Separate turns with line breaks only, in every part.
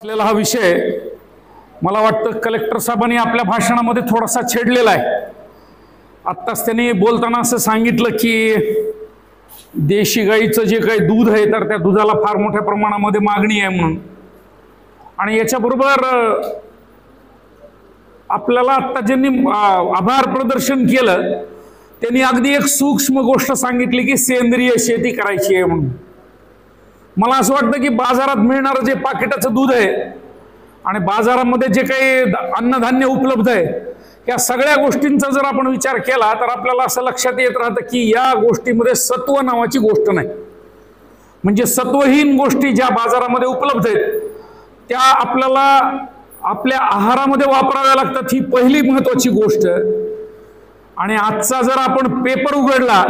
हा विषय मला वाटतं कलेक्टर साहेबांनी आपल्या भाषणामध्ये थोडासा छेडलेला आहे। आत्ताच त्यांनी बोलताना असं सांगितलं की देशी गाईचं जे काही दूध आहे तर त्या दुधाला फार मोठ्या प्रमाणामध्ये मागणी आहे म्हणून। आणि याच्याबरोबर आपल्याला आत्ता ज्यांनी आभार प्रदर्शन केलं त्यांनी अगदी एक सूक्ष्म गोष्ट सांगितली की सेंद्रिय शेती करायची आहे म्हणून। मला असं वाटतं की बाजारात मिळणारं जे पाकिटाचं दूध आहे आणि बाजारामध्ये जे काही अन्नधान्य उपलब्ध आहे या सगळ्या गोष्टींचा जर आपण विचार केला तर आपल्याला असं लक्षात येत राहतं की या गोष्टीमध्ये सत्व नावाची गोष्ट नाही। म्हणजे सत्वहीन गोष्टी ज्या बाजारामध्ये उपलब्ध आहेत त्या आपल्याला आपल्या आहारामध्ये वापराव्या लागतात, ही पहिली महत्त्वाची गोष्ट। आणि आजचा जर आपण पेपर उघडला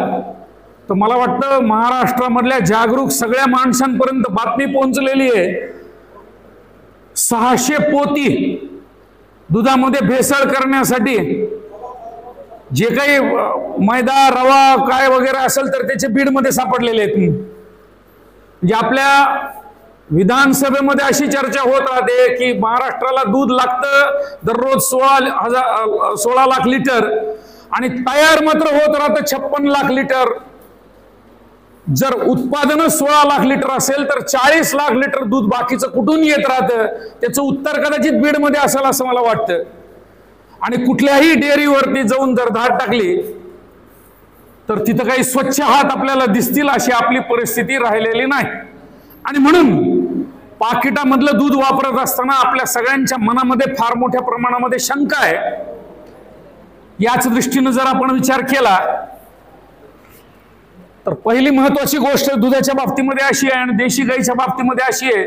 तर मला वाटतं महाराष्ट्रामधल्या जागरूक सगळ्या माणसांपर्यंत बातमी पोहोचलेली आहे। 600 पोती दुधामध्ये भेसळ करण्यासाठी जे काही मैदा रवा काय वगैरे असेल तर त्याचे बीडमध्ये सापडलेले आहेत। म्हणजे आपल्या विधानसभेमध्ये अशी चर्चा होत राहते की महाराष्ट्राला दूध लागतं दररोज 16 लाख लिटर आणि तयार मात्र होत राहतं 56 लाख लिटर। जर उत्पादन 16 लाख लिटर असेल तर 40 लाख लिटर दूध बाकीचं कुठून येत राहतं त्याचं उत्तर कदाचित बीडमध्ये असेल असं मला वाटतं। आणि कुठल्याही डेअरीवरती जाऊन जर धाड टाकली तर तिथं काही स्वच्छ हात आपल्याला दिसतील अशी आपली परिस्थिती राहिलेली नाही। आणि म्हणून पाकिटामधलं दूध वापरत असताना आपल्या सगळ्यांच्या मनामध्ये फार मोठ्या प्रमाणामध्ये शंका आहे। याच दृष्टीने जर आपण विचार केला तर पहिली महत्वाची गोष्ट दुधाच्या बाबतीमध्ये अशी आहे आणि देशी गाईच्या बाबतीमध्ये अशी आहे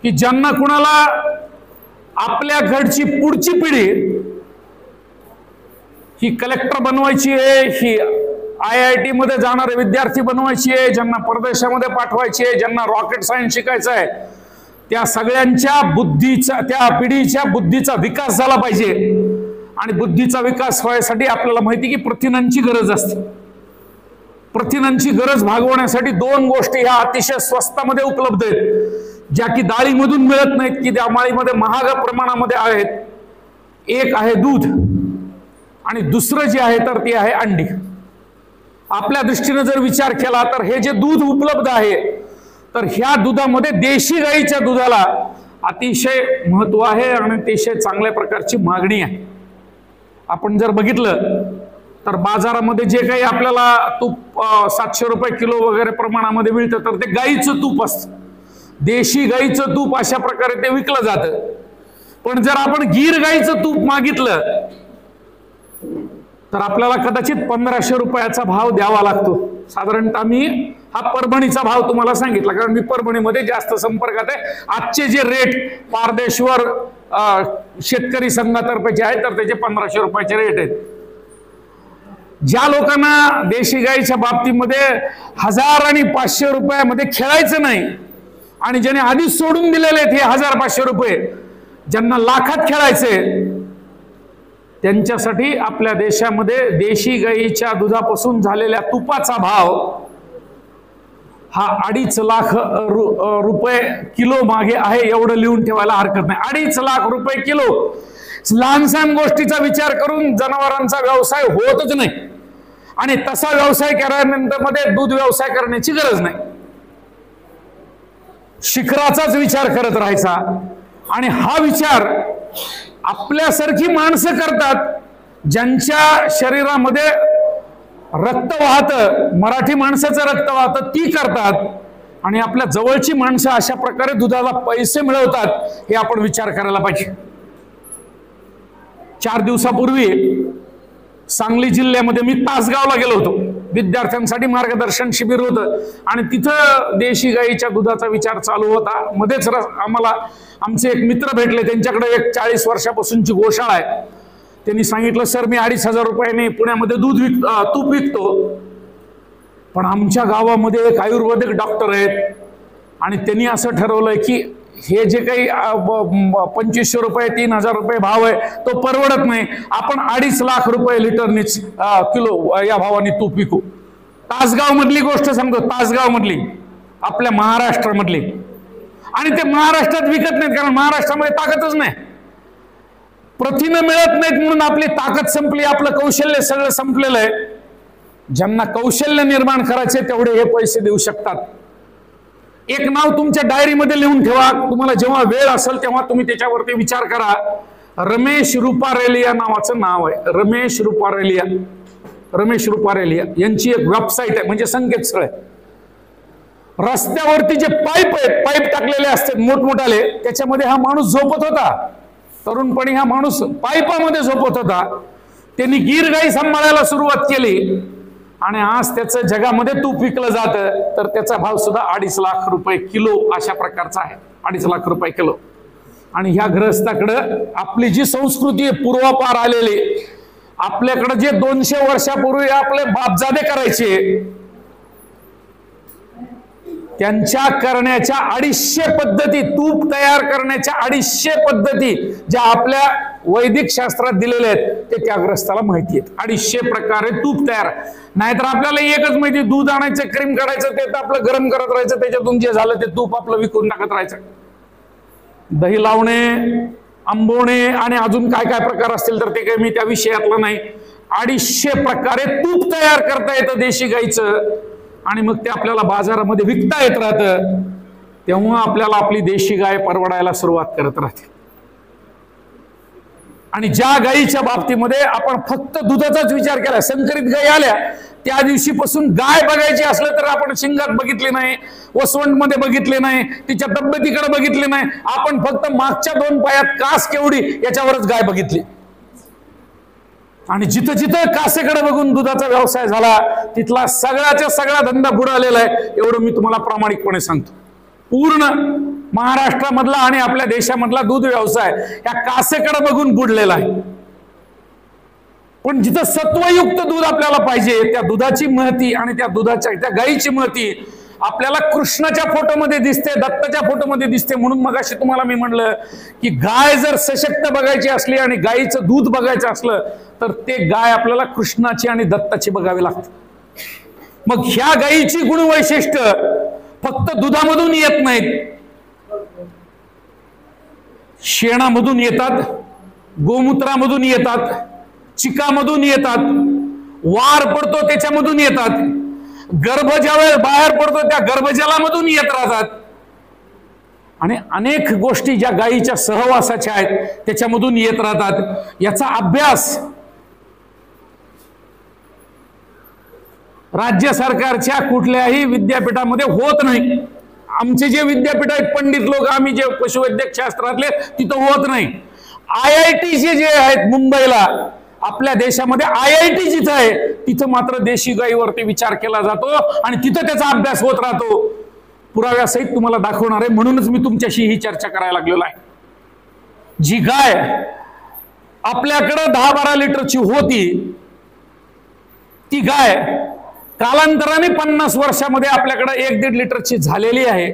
की ज्यांना कुणाला आपल्या घरची पुढची पिढी ही कलेक्टर बनवायची आहे, ही IIT मध्ये जाणारे विद्यार्थी बनवायची आहे, ज्यांना परदेशामध्ये पाठवायची आहे, ज्यांना रॉकेट सायन्स शिकायचं आहे, त्या सगळ्यांच्या बुद्धीचा त्या पिढीच्या बुद्धीचा विकास झाला पाहिजे। आणि बुद्धीचा विकास व्हायसाठी आपल्याला माहिती की प्रथिनांची गरज असते। प्रथिनांची गरज भागवण्यासाठी दोन गोष्टी ह्या अतिशय स्वस्तामध्ये उपलब्ध आहेत ज्या की डाळीमधून मिळत नाहीत की त्या माळीमध्ये महाग प्रमाणामध्ये आहेत। एक आहे दूध आणि दुसरं जे आहे तर ते आहे अंडी। आपल्या दृष्टीने जर विचार केला तर हे जे दूध उपलब्ध आहे तर ह्या दुधामध्ये देशी गाईच्या दुधाला अतिशय महत्त्व आहे आणि अतिशय चांगल्या प्रकारची मागणी आहे। आपण जर बघितलं तर बाजारामध्ये जे काही आपल्याला तूप 700 रुपये किलो वगैरे प्रमाणामध्ये मिळतं तर ते गाईचं तूप असतं, देशी गाईचं तूप अशा प्रकारे ते विकलं जातं। पण जर आपण गीर गाईचं तूप मागितलं तर आपल्याला कदाचित 1500 रुपयाचा भाव द्यावा लागतो। साधारणतः मी हा परभणीचा भाव तुम्हाला सांगितला कारण मी परभणीमध्ये जास्त संपर्कात आहे। आजचे जे रेट पारदेश्वर शेतकरी संघातर्फे जे आहेत तर त्याचे 1500 रुपयाचे रेट आहेत। ज्या लोकांना देशी गाईच्या बाबतीमध्ये 1000 आणि 500 रुपयामध्ये खेळायचं नाही आणि ज्याने आधीच सोडून दिलेले आहेत हे 1000-500 रुपये, ज्यांना लाखात खेळायचे त्यांच्यासाठी आपल्या देशामध्ये देशी गाईच्या दुधापासून झालेल्या तुपाचा भाव हा 2.5 लाख रुपये किलो मागे आहे एवढं लिहून ठेवायला हरकत नाही। 2.5 लाख रुपये किलो। लहानसहान गोष्टीचा विचार करून जनावरांचा व्यवसाय होतच नाही आणि तसा व्यवसाय केल्यानंतर मध्ये दूध व्यवसाय करण्याची गरज नाही। शिखराचाच विचार करत राहायचा आणि हा विचार आपल्यासारखी माणसं करतात ज्यांच्या शरीरामध्ये रक्त वाहतं, मराठी माणसाचं रक्त वाहतं ती करतात आणि आपल्या जवळची माणसं अशा प्रकारे दुधाला पैसे मिळवतात हे आपण विचार करायला पाहिजे। 4 दिवसापूर्वी सांगली जिल्ह्यामध्ये मी तासगावला गेलो होतो, विद्यार्थ्यांसाठी मार्गदर्शन शिबिर होतं आणि तिथं देशी गाईच्या दुधाचा विचार चालू होता। मध्येच आम्हाला आमचे एक मित्र भेटले, त्यांच्याकडे एक 40 वर्षापासूनची गोशाळा आहे। त्यांनी सांगितलं सर मी 2500 रुपयाने पुण्यामध्ये तूप विकतो पण आमच्या गावामध्ये एक आयुर्वेदिक डॉक्टर आहेत आणि त्यांनी असं ठरवलंय की हे जे काही 2500 रुपये 3000 रुपये भाव आहे तो परवडत नाही, आपण 2.5 लाख रुपये लिटरनीच किलो या भावाने तूप विकू। तासगाव मधली गोष्ट सांगतो, तासगाव मधली आपल्या महाराष्ट्रामधली आणि ते महाराष्ट्रात विकत नाहीत, कारण महाराष्ट्रामध्ये ताकदच नाही. प्रथिनं मिळत नाहीत म्हणून आपली ताकद संपली, आपलं कौशल्य सगळं संपलेलं आहे. ज्यांना कौशल्य निर्माण करायचे तेवढे हे पैसे देऊ शकतात. एक नाव तुमच्या डायरीमध्ये लिहून ठेवा, तुम्हाला जेव्हा वेळ असेल तेव्हा तुम्ही त्याच्यावरती विचार करा. रमेश रुपारेलिया नावाचं नाव आहे. रमेश रुपारेलिया यांची एक वेबसाईट आहे, म्हणजे संकेतस्थळ आहे. रस्त्यावरती जे पाईप आहेत, पाईप टाकलेले असतात मोठमोठाले, त्याच्यामध्ये हा माणूस झोपत होता. तरुणपणी हा माणूस पाईपामध्ये झोपत होता. त्यांनी गीर गाई सांभाळायला सुरुवात केली आणि आज त्याचं जगामध्ये तूप विकलं जातं, तर त्याचा भाव सुद्धा 2.5 लाख रुपये किलो अशा प्रकारचा आहे. 2.5 लाख रुपये किलो. आणि ह्या गृहस्थाकडं आपली जी संस्कृती आहे पूर्वापार आलेली, आपल्याकडे जे 200 वर्षापूर्वी आपले बापजादे करायचे, त्यांच्या करण्याच्या 250 पद्धती, तूप तयार करण्याच्या 250 पद्धती ज्या आपल्या वैदिक शास्त्रात दिलेल्या आहेत ते त्या ग्रस्ताला माहिती आहेत. 250 प्रकारे तूप तयार. नाहीतर आपल्याला एकच माहिती, दूध आणायचं, क्रीम काढायचं, ते तर आपलं गरम करत राहायचं, त्याच्यातून जे झालं ते तूप आपलं विकून टाकत राहायचं. दही लावणे, आंबवणे आणि अजून काय काय प्रकार असतील तर ते काही मी त्या विषयातलं नाही. 250 प्रकारे तूप तयार करता येतं देशी गाईचं, आणि मग ते आपल्याला बाजारामध्ये विकता येत राहतं. तेव्हा आपल्याला आपली देशी गाय परवडायला सुरुवात करत राहते. आणि ज्या गायीच्या बाबतीमध्ये आपण फक्त दुधाचाच विचार केला, संकरित गायी आल्या त्या दिवशीपासून गाय बघायची असलं तर आपण शिंगात बघितली नाही, वसवंतमध्ये बघितले नाही, तिच्या तब्येतीकडे बघितले नाही. आपण फक्त मागच्या 2 पायात कास केवढी याच्यावरच गाय बघितली. आणि जिथं जिथं कासेकडे बघून दुधाचा व्यवसाय झाला, तिथला सगळ्याचा सगळा धंदा बुडालेला आहे, एवढं मी तुम्हाला प्रामाणिकपणे सांगतो. पूर्ण महाराष्ट्रामधला आणि आपल्या देशामधला दूध व्यवसाय या कासेकडे बघून बुडलेला आहे. पण जिथं सत्वयुक्त दूध आपल्याला पाहिजे, त्या दुधाची महती आणि त्या गायीची महती आपल्याला कृष्णाच्या फोटोमध्ये दिसते, दत्ताच्या फोटोमध्ये दिसते. म्हणून मगाशी तुम्हाला मी म्हणलं की गाय जर सशक्त बघायची असली आणि गायीचं दूध बघायचं असलं तर ते गाय आपल्याला कृष्णाची आणि दत्ताची बघावी लागते. मग ह्या गायीची गुणवैशिष्ट्य फक्त दुधामधून येत नाहीत, शेणामधून येतात, गोमूत्रामधून येतात, चिकामधून येतात, वार पडतो त्याच्यामधून येतात, गर्भ ज्यावेळेस बाहेर पडतो त्या गर्भजलामधून येत राहतात, आणि अनेक गोष्टी ज्या गायीच्या सहवासाच्या आहेत त्याच्यामधून येत राहतात. याचा अभ्यास राज्य सरकारच्या कुठल्याही विद्यापीठामध्ये होत नाही. आमचे जे विद्यापीठ आहेत, पंडित लोक, आम्ही जे पशुवैद्यक शास्त्रातले, तिथं होत नाही. IIT जे आहेत मुंबईला, आपल्या देशामध्ये IIT जिथं आहे तिथं मात्र देशी गायीवरती विचार केला जातो आणि तिथं त्याचा अभ्यास होत राहतो. पुराव्यासहित तुम्हाला दाखवणार आहे, म्हणूनच मी तुमच्याशी ही चर्चा करायला लागलेलो आहे. जी गाय आपल्याकडे 10-12 लिटरची होती, ती गाय कालांतराने 50 वर्षामध्ये आपल्याकडे 1-1.5 लिटरची झालेली आहे.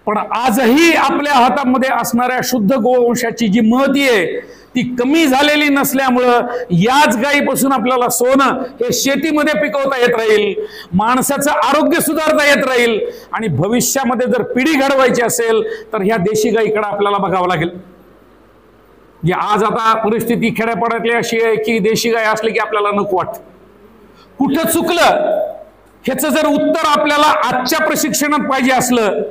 पण आजही आपल्या हातामध्ये असणाऱ्या शुद्ध गोवंशाची जी महती आहे ती कमी झालेली नसल्यामुळं याच गायीपासून आपल्याला सोनं हे शेतीमध्ये पिकवता येत राहील, माणसाचं आरोग्य सुधारता येत राहील, आणि भविष्यामध्ये जर पिढी घडवायची असेल तर ह्या देशी गायीकडे आपल्याला बघावं लागेल. जे आज आता परिस्थिती खेड्यापाड्यातली अशी आहे की देशी गाय असली की आपल्याला नको वाटतं. कुठं चुकलं ह्याचं जर उत्तर आपल्याला आजच्या प्रशिक्षणात पाहिजे असलं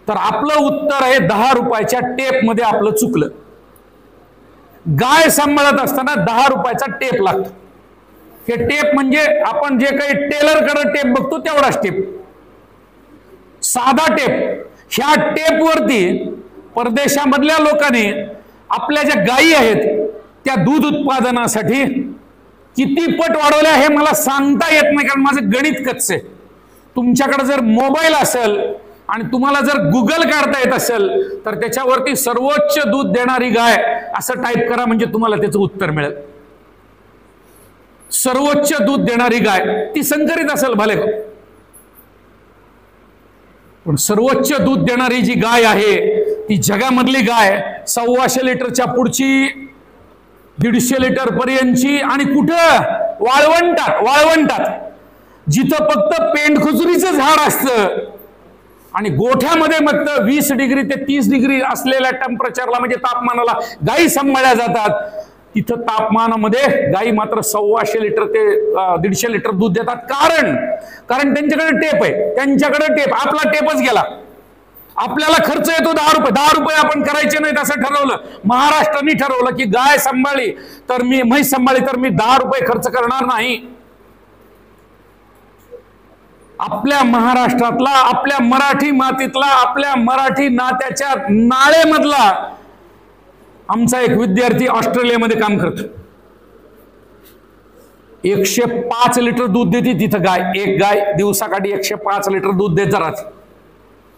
तर आपलं उत्तर आहे 10 रुपयाच्या टेपमध्ये आपलं चुकलं. गाय सांभाळत असताना 10 रुपयाचा टेप लागतो. हे टेप म्हणजे आपण जे काही टेलरकडे टेप बघतो तेवढाच टेप, साधा टेप. ह्या टेपवरती परदेशामधल्या लोकांनी आपल्या ज्या गायी आहेत त्या दूध उत्पादनासाठी किती पट वाढवल्या हे मला सांगता येत नाही, कारण माझं गणित कच्चं आहे. तुमच्याकडे जर मोबाईल असेल आणि तुम्हाला जर गुगल काढता येत असेल तर त्याच्यावरती सर्वोच्च दूध देणारी गाय असं टाईप करा, म्हणजे तुम्हाला त्याचं उत्तर मिळेल. सर्वोच्च दूध देणारी गाय ती संकरित असेल भले, पण सर्वोच्च दूध देणारी जी गाय आहे ती जगामधली गाय 125 लिटरच्या पुढची, 150 लिटर पर्यंतची, आणि कुठं वाळवंटात जिथं फक्त पेंडखुसरीचं झाड असतं आणि गोठ्यामध्ये मग 20 डिग्री ते 30 डिग्री असलेल्या टेम्परेचरला म्हणजे तापमानाला गायी सांभाळल्या जातात. तिथं तापमानामध्ये गायी मात्र 125 लिटर ते 150 लिटर दूध देतात. कारण त्यांच्याकडे टेप आहे, त्यांच्याकडे टेप, आपला टेपच गेला. आपल्याला खर्च येतो 10 रुपये आपण करायचे नाहीत असं ठरवलं. महाराष्ट्राने ठरवलं की गाय सांभाळली तर मी, म्हैस सांभाळली तर मी 10 रुपये खर्च करणार नाही. आपल्या महाराष्ट्रातला, आपल्या मराठी मातीतला, आपल्या मराठी नात्याच्या नाळेमधला आमचा एक विद्यार्थी ऑस्ट्रेलियामध्ये काम करतो. 105 लिटर दूध देते तिथं गाय. एक गाय दिवसाकाठी 105 लिटर दूध देत राहते.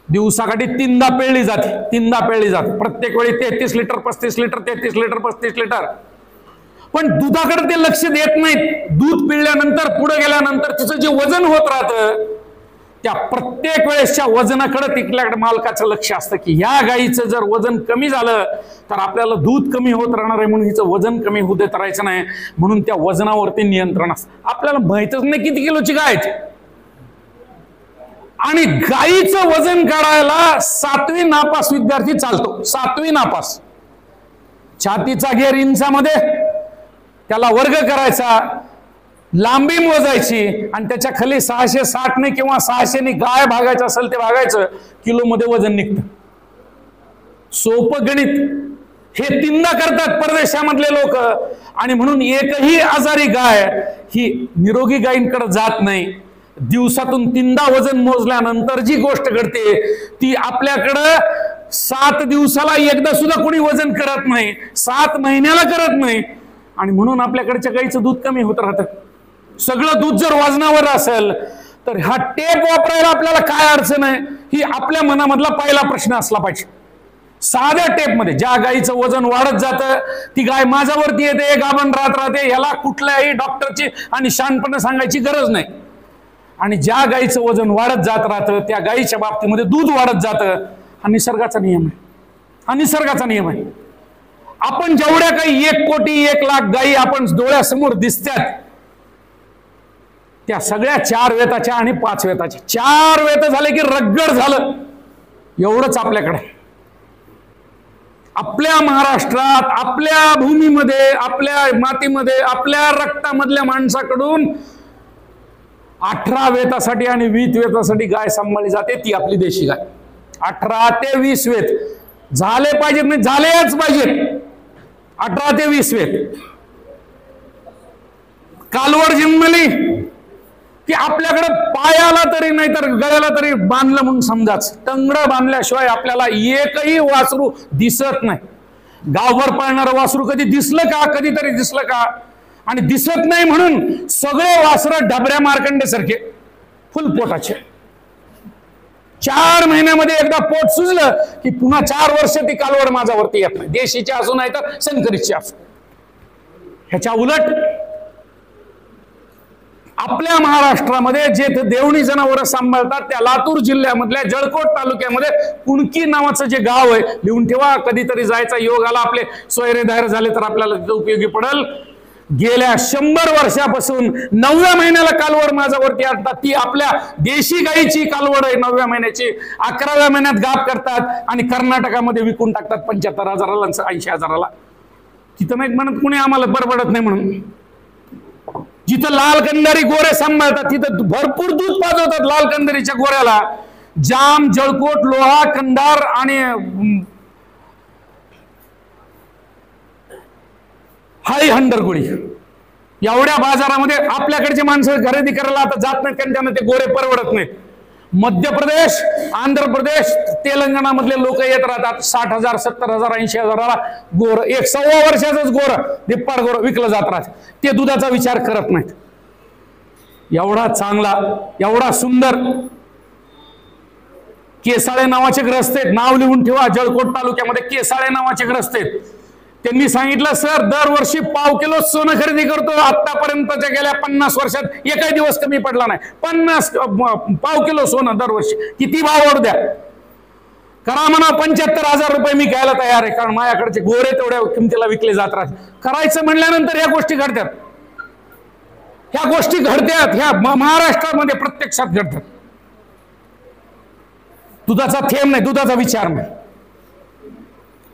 दिवसाकाठी 3दा पेळली जाते. प्रत्येक वेळी 33 लिटर 35 लिटर 33 लिटर 35 लिटर. पण दुधाकडे ते लक्ष देत नाहीत. दूध पिळल्यानंतर पुढे गेल्यानंतर तिचं जे वजन होत राहतं त्या प्रत्येक वेळेसच्या वजनाकडे तिथल्याकडे मालकाचं लक्ष असतं की ह्या गाईचं जर वजन कमी झालं तर आपल्याला दूध कमी होत राहणार आहे, म्हणून हिचं वजन कमी होऊ देत राहायचं नाही. म्हणून त्या वजनावरती नियंत्रण असतं. आपल्याला माहितच नाही किती किलोची गाय आहे. आणि गाईचं वजन काढायला 7वी नापास विद्यार्थी चालतो. 7वी नापास. छातीचा घेर इंचामध्ये, त्याला वर्ग करायचा, लांबी मोजायची आणि त्याच्या खाली 660 ने किंवा 600 ने गाय भागायचं असेल ते भागायचं, किलोमध्ये वजन निघतं. सोपं गणित. हे 3दा करतात परदेशामधले लोक. आणि म्हणून एकही आजारी गाय ही निरोगी गायींकडे जात नाही. दिवसातून 3दा वजन मोजल्यानंतर जी गोष्ट घडते ती आपल्याकडं 7 दिवसाला एकदा सुद्धा कोणी वजन करत नाही, 7 महिन्याला करत नाही. आणि म्हणून आपल्याकडच्या गाईचं दूध कमी होत राहतं. सगळं दूध जर वजनावर असेल तर हा टेप वापरायला आपल्याला काय अडचण आहे, ही आपल्या मनामधला पहिला प्रश्न असला पाहिजे. साध्या टेपमध्ये ज्या गाईचं वजन वाढत जातं ती गाय माझ्यावरती येते, गाभण राहते, याला कुठल्याही डॉक्टरची आणि शहाणपणे सांगायची गरज नाही. आणि ज्या गाईचं वजन वाढत जात राहतं त्या गाईच्या बाबतीमध्ये दूध वाढत जातं. हा निसर्गाचा नियम आहे. हा निसर्गाचा नियम आहे. आपण जेवढ्या काही 1 कोटी 1 लाख गायी आपण डोळ्यासमोर दिसतात त्या सगळ्या 4 वेताच्या आणि 5 वेताच्या. 4 वेत झाले की रगड झालं. एवढंच आपल्याकडे. आपल्या महाराष्ट्रात, आपल्या भूमीमध्ये, आपल्या मातीमध्ये, आपल्या रक्तामधल्या माणसाकडून 18 वेतासाठी आणि 20 वेतासाठी गाय सांभाळली जाते. ती आपली देशी गाय. 18 ते 20 वेत झाले पाहिजेत, नाही झालेच पाहिजेत. 18 ते 20 वेत. कालवड जन्मली की आपल्याकडे पायाला तरी नाही तर गळ्याला तरी बांधलं म्हणून समजाच. टंगडं बांधल्याशिवाय आपल्याला एकही वासरू दिसत नाही. गावभर पाळणारं वासरू कधी दिसलं का? कधीतरी दिसलं का? आणि दिसत नाही म्हणून सगळे वासरं डबऱ्या मार्कंडेसारखे फुल पोटाचे. 4 महिन्यामध्ये एकदा पोट सुजलं की पुन्हा 4 वर्ष ती कालवड माझ्यावरती येत नाही. देशीची असू नाही तर संकरितची असू. ह्याच्या उलट आपल्या महाराष्ट्रामध्ये जे देवणी जनावरं सांभाळतात त्या लातूर जिल्ह्यामधल्या जळकोट तालुक्यामध्ये कुणकी नावाचं जे गाव आहे, लिहून ठेवा. कधीतरी जायचा योग आला, आपले सोयरे दायर झाले तर आपल्याला उपयोगी पडेल. गेल्या 100 वर्षापासून 9व्या महिन्याला कालवड माझ्यावरती आणतात. ती आपल्या देशी गायीची कालवड आहे. 9व्या महिन्याची. 11व्या महिन्यात गाप करतात आणि कर्नाटकामध्ये विकून टाकतात 75,000ला 80,000ला. तिथं नाही म्हणत कुणी आम्हाला बरबडत नाही म्हणून. जिथं लाल कंदारी गोरे सांभाळतात तिथं भरपूर दूध पाजवतात. लाल कंदारीच्या गोऱ्याला जाम, जळकोट, लोहा, कंधार आणि हाई हंडरगुळी एवढ्या बाजारामध्ये आपल्याकडचे माणसं खरेदी करायला आता जात नाहीत कारण त्यांना ते गोरे परवडत नाहीत. मध्य प्रदेश, आंध्र प्रदेश, तेलंगणा मधले लोक येत राहतात. 60,000, 70,000, 80,000ला गोर, 1.25 वर्षाचंच गोर, दिप्पाड गोर विकलं जात राहत. ते दुधाचा विचार करत नाहीत. एवढा चांगला, एवढा सुंदर केसाळे नावाचे ग्रस्त आहेत. नाव लिहून ठेवा. जळकोट तालुक्यामध्ये केसाळे नावाचे ग्रस्त आहेत. त्यांनी सांगितलं, सर दरवर्षी पाव किलो सोनं खरेदी करतो. आतापर्यंतच्या गेल्या 50 वर्षात एकही दिवस कमी पडला नाही. 50 पाव किलो सोनं दरवर्षी. किती भाव वाढू द्या, करा म्हणा 75,000 रुपये मी घ्यायला तयार आहे, कारण माझ्याकडचे गोरे तेवढ्या किमतीला विकले जात राहतात. करायचं म्हणल्यानंतर ह्या गोष्टी घडतात. ह्या गोष्टी घडतात. ह्या महाराष्ट्रामध्ये प्रत्यक्षात घडतात. दुधाचा थेंब नाही, दुधाचा विचार नाही.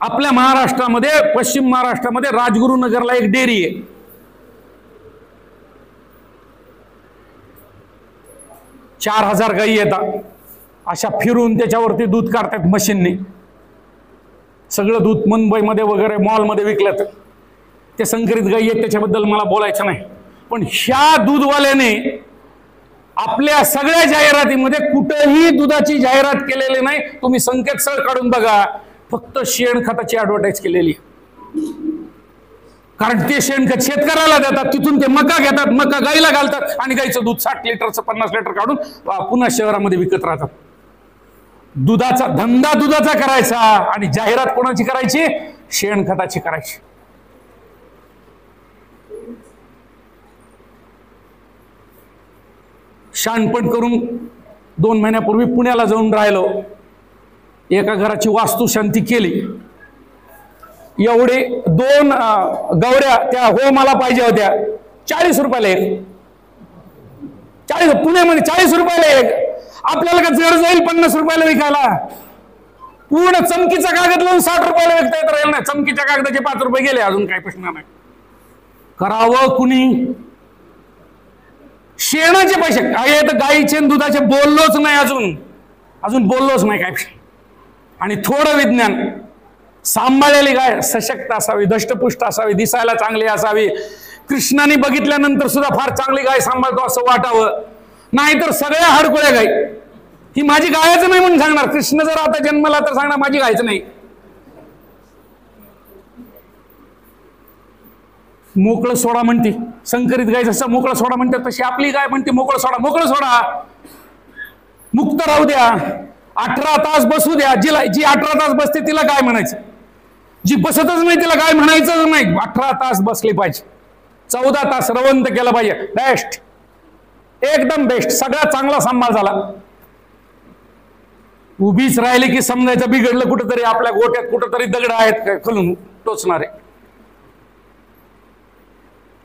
आपल्या महाराष्ट्रामध्ये, पश्चिम महाराष्ट्रामध्ये राजगुरुनगरला एक डेअरी आहे. चार 4000 गायी येतात, अशा फिरून त्याच्यावरती दूध काढतात मशीनने. सगळं दूध मुंबईमध्ये वगैरे मॉलमध्ये विकलं. ते संकरित गायी आहेत, त्याच्याबद्दल मला बोलायचं नाही. पण ह्या दूधवाल्याने आपल्या सगळ्या जाहिरातीमध्ये कुठेही दुधाची जाहिरात केलेली नाही. तुम्ही संकेतस्थळ काढून बघा, फक्त शेणखताची ऍडव्हर्टाईज केलेली. कारण ते शेणखत शेतकऱ्याला देतात, तिथून ते मका घेतात, मका गाईला घालतात आणि गाईचं दूध 60 लिटरचं 50 लिटर काढून पुन्हा शहरामध्ये विकत राहतात. दुधाचा धंदा दुधाचा करायचा आणि जाहिरात कोणाची करायची? शेणखताची करायची. शहाणपण करून 2 महिन्यापूर्वी पुण्याला जाऊन राहिलो. एका घराची वास्तुशांती केली. एवढे 2 गवऱ्या त्या होमाला पाहिजे होत्या. 40 रुपयाला एक. 40 पुण्यामध्ये 40 रुपयाला एक. आपल्याला का जड जाईल 50 रुपयाला विकायला? पूर्ण चमकीचा कागद लावून 60 रुपयाला विकता येत राहील नाही. चमकीच्या कागदाचे 5 रुपये गेले, अजून काही प्रश्न नाही. करावं कुणी? शेणाचे पैसे काय तर गाईचे दुधाचे बोललोच नाही, अजून बोललोच नाही काय. आणि थोडं विज्ञान. सांभाळलेली गाय सशक्त असावी, दष्टपुष्ट असावी, दिसायला चांगली असावी. कृष्णाने बघितल्यानंतर सुद्धा फार चांगली गाय सांभाळतो असं वाटावं. नाहीतर सगळ्या हडकुळ्या गाय. ही माझी गायच नाही म्हणून सांगणार. कृष्ण जर आता जन्मला तर सांगणार माझी गायच नाही. मोकळं सोडा म्हणते संकरित गाय, जसं मोकळं सोडा म्हणतात तशी आपली गाय म्हणते मोकळं सोडा. मोकळं सोडा, मुक्त राहू द्या, 18 तास बसू द्या. जी 18 तास बसते तिला गाय म्हणायचं. जी बसतच नाही तिला गाय म्हणायचं नाही. 18 तास बसली पाहिजे, 14 तास रवंत केलं पाहिजे. बेस्ट, एकदम बेस्ट. सगळ्यात चांगला सांभाळ झाला. उभीच राहिली की समजायचं बिघडलं कुठंतरी. आपल्या गोट्यात कुठंतरी दगड आहेत खालून टोचणारे.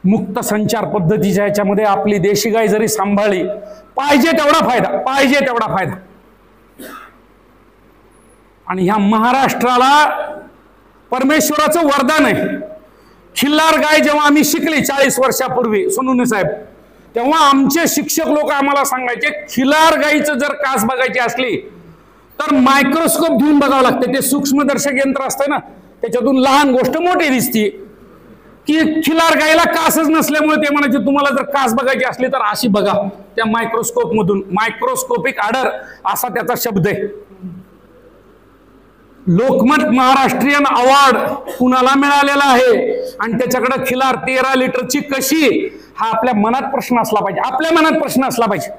मुक्त संचार पद्धतीच्या याच्यामध्ये आपली देशी गाय जरी सांभाळली, पाहिजे तेवढा फायदा, पाहिजे तेवढा फायदा. आणि ह्या महाराष्ट्राला परमेश्वराचं वरदान आहे. खिल्लार गाय जेव्हा आम्ही शिकली 40 वर्षापूर्वी सोनुने साहेब, तेव्हा आमचे शिक्षक लोक आम्हाला सांगायचे, खिल्लार गायीचं जर कास बघायची असली तर मायक्रोस्कोप घेऊन बघावं लागतं. ते सूक्ष्मदर्शक यंत्र असतं ना, त्याच्यातून लहान गोष्ट मोठी दिसते. की खिलार गायला कासच नसल्यामुळे ते म्हणायचे तुम्हाला जर कास बघायची असली तर अशी बघा त्या मायक्रोस्कोप मधून. मायक्रोस्कोपिक आर्डर असा त्याचा शब्द आहे. लोकमत महाराष्ट्रीयन अवॉर्ड कुणाला मिळालेला आहे आणि त्याच्याकडे खिलार 13 लिटरची कशी, हा आपल्या मनात प्रश्न असला पाहिजे. आपल्या मनात प्रश्न असला पाहिजे.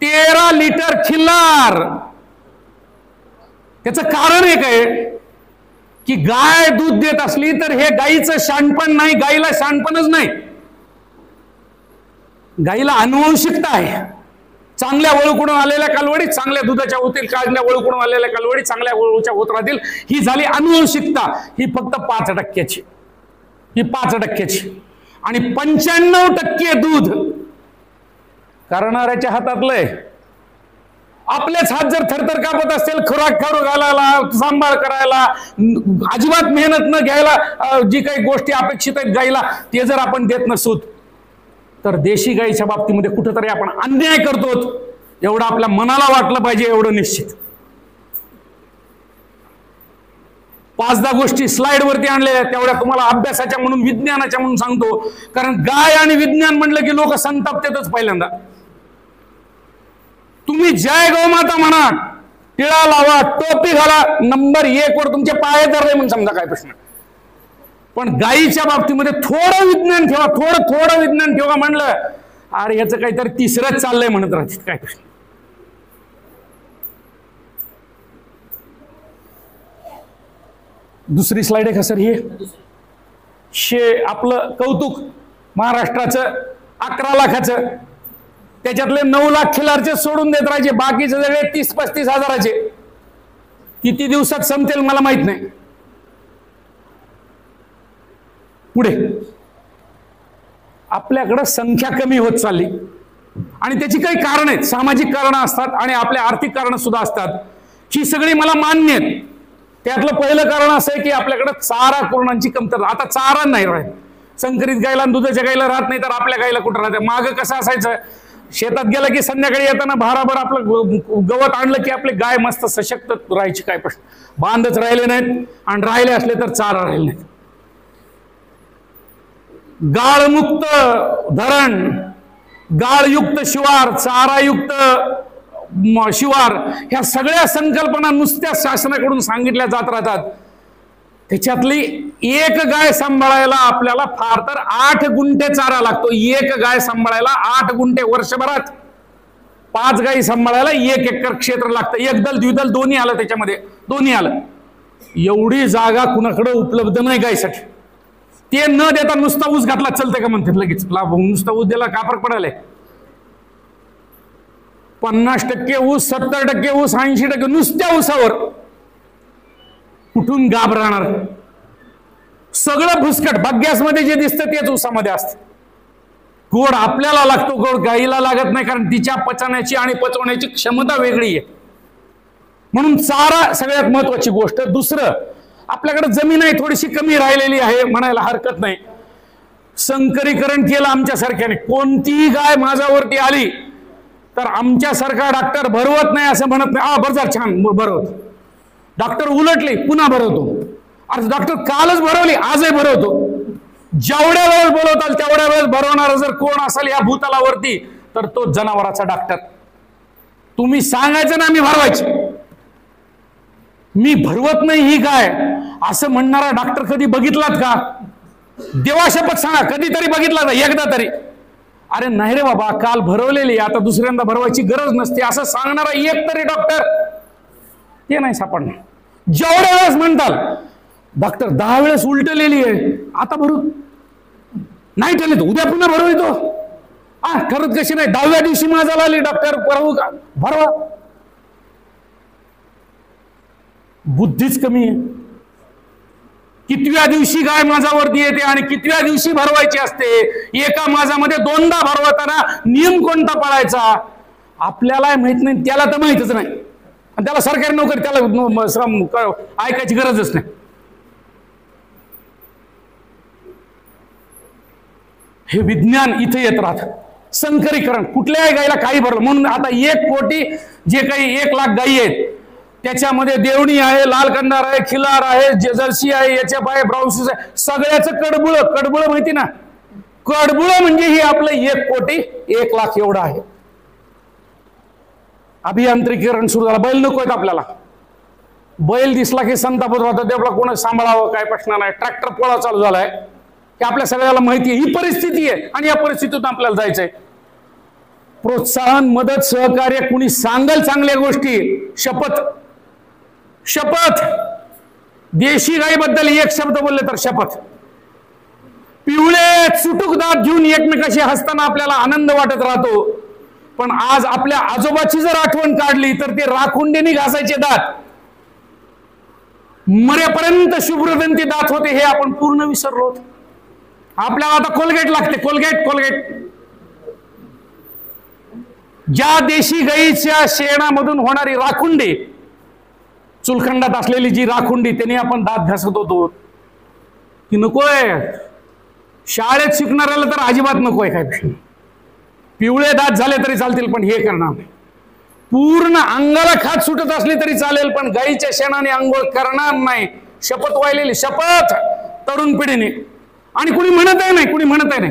13 लिटर खिल्लार. त्याचं कारण एक आहे की गाय दूध देत असली तर हे गाईचं शाणपण नाही, गाईला शाणपणच नाही. गाईला अनुवंशिकता आहे. चांगल्या वळूकडून आलेल्या कालवडी चांगल्या दुधाच्या होतील, काढल्या वळूकडून आलेल्या कालवडी चांगल्या वळूच्या होत राहतील. ही झाली अनुवंशिकता. ही फक्त 5% ही 5% आणि 95% दूध करणाऱ्याच्या हातातलं आहे. आपलेच हात जर थरथर कापत असतील खुराक खाऊ घालायला, सांभाळ करायला, अजिबात मेहनत न घ्यायला, जी काही गोष्टी अपेक्षित आहेत गाईला ते जर आपण देत नसू तर देशी गाईच्या बाबतीमध्ये कुठेतरी आपण अन्याय करतो. एवढं आपल्या मनाला वाटलं पाहिजे, एवढं निश्चित. 5-10 गोष्टी स्लाइड वरती आणल्या, तेवढ्या तुम्हाला अभ्यासाच्या म्हणून, विज्ञानाच्या म्हणून सांगतो. कारण गाय आणि विज्ञान म्हणलं की लोक संतापतेच पहिल्यांदा. तुम्ही जय गौमाता म्हणा, टिळा लावा, टोपी घाला, नंबर 1 वर तुमचे पाय धरले म्हणून समजा काय प्रश्न. पण गायीच्या बाबतीमध्ये थोडं विज्ञान ठेवा, थोडं विज्ञान ठेवा म्हणलं, अरे याचं काहीतरी तिसरंच चाललंय म्हणत राहते काय प्रश्न. दुसरी स्लाइड आहे का सर? हे आपलं कौतुक महाराष्ट्राचं 11 लाखाचं, त्याच्यातले 9 लाख खिलारचे सोडून देत राहायचे, बाकीचे सगळे 30-35 हजाराचे. किती दिवसात संपतील मला माहित नाही. पुढे आपल्याकडे संख्या कमी होत चालली आणि त्याची काही कारण आहेत. सामाजिक कारण असतात आणि आपल्या आर्थिक कारण सुद्धा असतात. ही सगळी मला मान्य आहेत. त्यातलं पहिलं कारण असं आहे की आपल्याकडे चारा कुरणांची कमतरता. आता चारा नाही राहील. संकरित गायला आणि दुधाच्या गायला राहत नाही तर आपल्या गायला कुठं राहते. मागं कसं असायचं, शेतात गेलं की संध्याकाळी येताना भाराभर आपलं गवत आणलं की आपली गाय मस्त सशक्त राहायची. काय प्रश्न, बांधच राहिले नाहीत आणि राहिले असले तर चारा राहिले नाहीत. गाळमुक्त धरण, गाळयुक्त शिवार, चारायुक्त शिवार, ह्या सगळ्या संकल्पना नुसत्या शासनाकडून सांगितल्या जात राहतात. त्याच्यातली एक गाय सांभाळायला आपल्याला फार तर 8 गुंठे चारा लागतो. एक गाय सांभाळायला 8 गुंठे. वर्षभरात 5 गायी सांभाळायला 1 एकर क्षेत्र लागतं. एकदल द्विदल दोन्ही आलं, त्याच्यामध्ये दोन्ही आलं. एवढी जागा कुणाकडे उपलब्ध नाही गायसाठी. ते न देता नुसता ऊस घातला चालतंय का म्हणतात लगेच. नुसता ऊस दिला का फरक पडायला. 50% ऊस, 70% ऊस, 80% नुसत्या ऊसावर कुठून गाभ राहणार. सगळं फुसकट. बागॅसमध्ये जे दिसतं तेच ऊसामध्ये असतं. गोड आपल्याला लागतो, गोड गाईला लागत नाही, कारण तिच्या पचण्याची आणि पचवण्याची क्षमता वेगळी आहे. म्हणून चारा सगळ्यात महत्वाची गोष्ट. दुसरं, आपल्याकडे जमीन आहे थोडीशी कमी राहिलेली आहे म्हणायला हरकत नाही. संकरीकरण केलं आमच्यासारख्याने. कोणतीही गाय माझ्यावरती आली तर आमच्यासारखा डॉक्टर भरवत नाही असं म्हणत नाही. हा बरं झालं, छान भरवतो. डॉक्टर उलटले पुन्हा भरवतो. अरे डॉक्टर कालच भरवली, आजही भरवतो. जेवढ्या वेळेस बोलवताल तेवढ्या वेळेस भरवणार जर कोण असेल या भूतलावरती तर तो जनावराचा डॉक्टर. तुम्ही सांगायचं ना मी भरवायचे, मी भरवत नाही ही गाय असं म्हणणारा डॉक्टर कधी बघितलात का? देवा शपथ सांगा, कधीतरी बघितला का एकदा तरी? अरे नाही रे बाबा, काल भरवलेली, आता दुसऱ्यांदा भरवायची गरज नसते असं सांगणारा एक तरी डॉक्टर ते नाही सापडणार. जेवढ्या वेळेस म्हणताल डॉक्टर 10 वेळेस उलटलेली आहे, आता भरू नाही ठरले तर उद्या पुन्हा भरवू येतो. ठरत कशी नाही, 10व्या दिवशी माझा आली डॉक्टर भरवू का? भरवा. बुद्धीच कमी आहे. कितव्या दिवशी गाय माझ्यावरती येते आणि कितव्या दिवशी भरवायची असते. एका माझ्यामध्ये 2दा भरवताना नियम कोणता पाळायचा आपल्याला माहित नाही, त्याला तर माहितच नाही. आणि त्याला सरकारी नोकरी, त्याला श्रम ऐकायची गरजच नाही. हे विज्ञान इथे येत राहत. संकरीकरण कुठल्याही गायीला काही भरलं म्हणून आता 1 कोटी जे काही 1 लाख गायी आहेत त्याच्यामध्ये देवणी आहे, लाल कंदार आहे, खिलार आहे, जर्सी आहे, एचएफ आहे, ब्राउन्सिस आहे, सगळ्याचं कडबुळ माहिती ना. कडबुळ म्हणजे ही आपलं 1 कोटी 1 लाख एवढं आहे. अभियांत्रिकीकरण सुरू झालं. बैल नको आहेत आपल्याला. बैल दिसला की संतापत होता, ते आपला कोण सांभाळावं काय प्रश्न नाही. ट्रॅक्टर पोळा चालू झालाय हे आपल्या सगळ्याला माहिती आहे. ही परिस्थिती आहे आणि या परिस्थितीतून आपल्याला जायचंय. प्रोत्साहन, मदत, सहकार्य, कुणी सांगल चांगल्या गोष्टी. शपथ शपथ देशी गाईबद्दल 1 शब्द बोलले तर शपथ. पिवळे चुटुक दात घेऊन एकमेकाशी हसताना आपल्याला आनंद वाटत राहतो. पण आज आपल्या आजोबाची जर आठवण काढली तर ते राखुंडीने घासायचे दात, मरेपर्यंत शुभ्रदंती दात होते हे आपण पूर्ण विसरलो. आपल्याला आता कोलगेट लागते. कोलगेट. ज्या देशी गाईच्या शेणामधून होणारी राखुंडी, चुलखंडात असलेली जी राखुंडी, त्याने आपण दात घासत होतो, ती नकोय. शाळेत शिकणाऱ्याला तर अजिबात नकोय. काय पिवळे दात झाले तरी चालतील पण हे करणार नाही. पूर्ण अंगाला खात सुटत असली तरी चालेल पण गाईच्या शेणाने अंघोळ करणार नाही. शपथ वाहिलेली शपथ तरुण पिढीने. आणि कुणी म्हणतही नाही.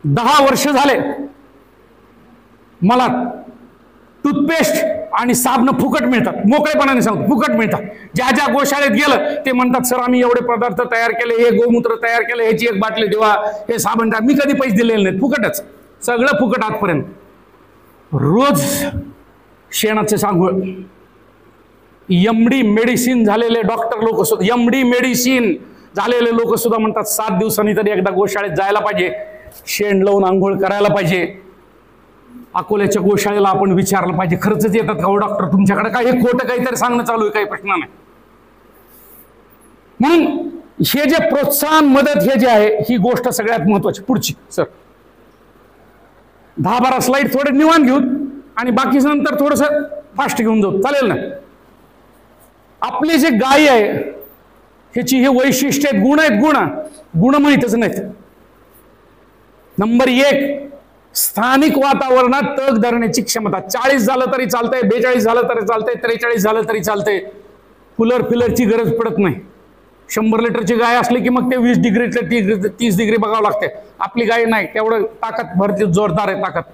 10 वर्ष झाले मला टूथपेस्ट आणि साबण फुकट मिळतात. मोकळेपणाने सांगतो, फुकट मिळतात. ज्या ज्या गोशाळेत गेलं ते म्हणतात सर आम्ही एवढे पदार्थ तयार केले, हे गोमूत्र तयार केले, ह्याची 1 बाटली ठेवा, हे साबण द्या. मी कधी पैसे दिलेले नाहीत, फुकटच सगळं फुकट आजपर्यंत. रोज शेणाचे सांगोळ. एमडी मेडिसिन झालेले डॉक्टर लोक सुद्धा, एमडी मेडिसिन झालेले लोक सुद्धा म्हणतात 7 दिवसांनी तरी एकदा गोशाळेत जायला पाहिजे, शेण लावून आंघोळ करायला पाहिजे. अकोल्याच्या गोशाळेला आपण विचारलं पाहिजे खर्चच येतात का हो डॉक्टर तुमच्याकडे? काय हे खोटं काहीतरी सांगणं चालू आहे, काही प्रश्न नाही. म्हणून हे जे प्रोत्साहन, मदत, हे जे आहे ही गोष्ट सगळ्यात महत्वाची. पुढची सर 10-12 स्लाइड थोडे निवांत घेऊन आणि बाकी नंतर थोडस फास्ट घेऊन जाऊ, चालेल ना? आपली जे गाय आहे ह्याची हे वैशिष्ट्य आहेत, गुण आहेत, गुण माहितच नाहीत. नंबर 1, स्थानिक वातावरणात तग धरण्याची क्षमता. 40 झालं तरी चालतंय, 42 झालं तरी चालतंय, 43 झालं तरी चालतंय. फिलरची गरज पडत नाही. 100 लिटरची गाय असली की मग ते 20 डिग्री 30 डिग्री बघावं लागते. आपली गाय नाही, तेवढं ताकद भरती, जोरदार आहे ताकद.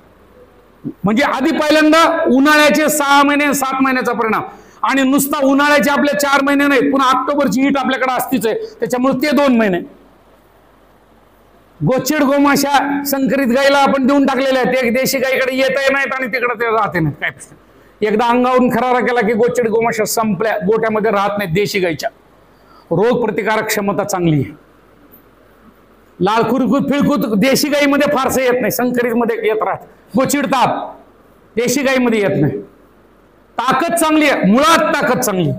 म्हणजे आधी पहिल्यांदा उन्हाळ्याचे 6 महिने 7 महिन्याचा परिणाम, आणि नुसता उन्हाळ्याचे आपले 4 महिने नाही, पुन्हा ऑक्टोबरची हीट आपल्याकडे असतीच आहे, त्याच्यामुळे ते 2 महिने. गोचिड गोमाशा संकरित गाईला आपण देऊन टाकलेले आहेत. ते देशी गाईकडे येतही नाहीत आणि तिकडे ते राहते नाहीत. काय प्रश्न? एकदा अंगावरून खरारा केला की गोचिड गोमाशा संपल्या, गोट्यामध्ये राहत नाहीत. देशी गाईच्या रोग प्रतिकारक क्षमता चांगली आहे. लाल खुरकूत फिळकूत देशी गाईमध्ये फारसं येत नाही, संकरित मध्ये येत राहत. गोचिड ताप देशी गाईमध्ये येत नाही. ताकद चांगली आहे, मुळात ताकद चांगली.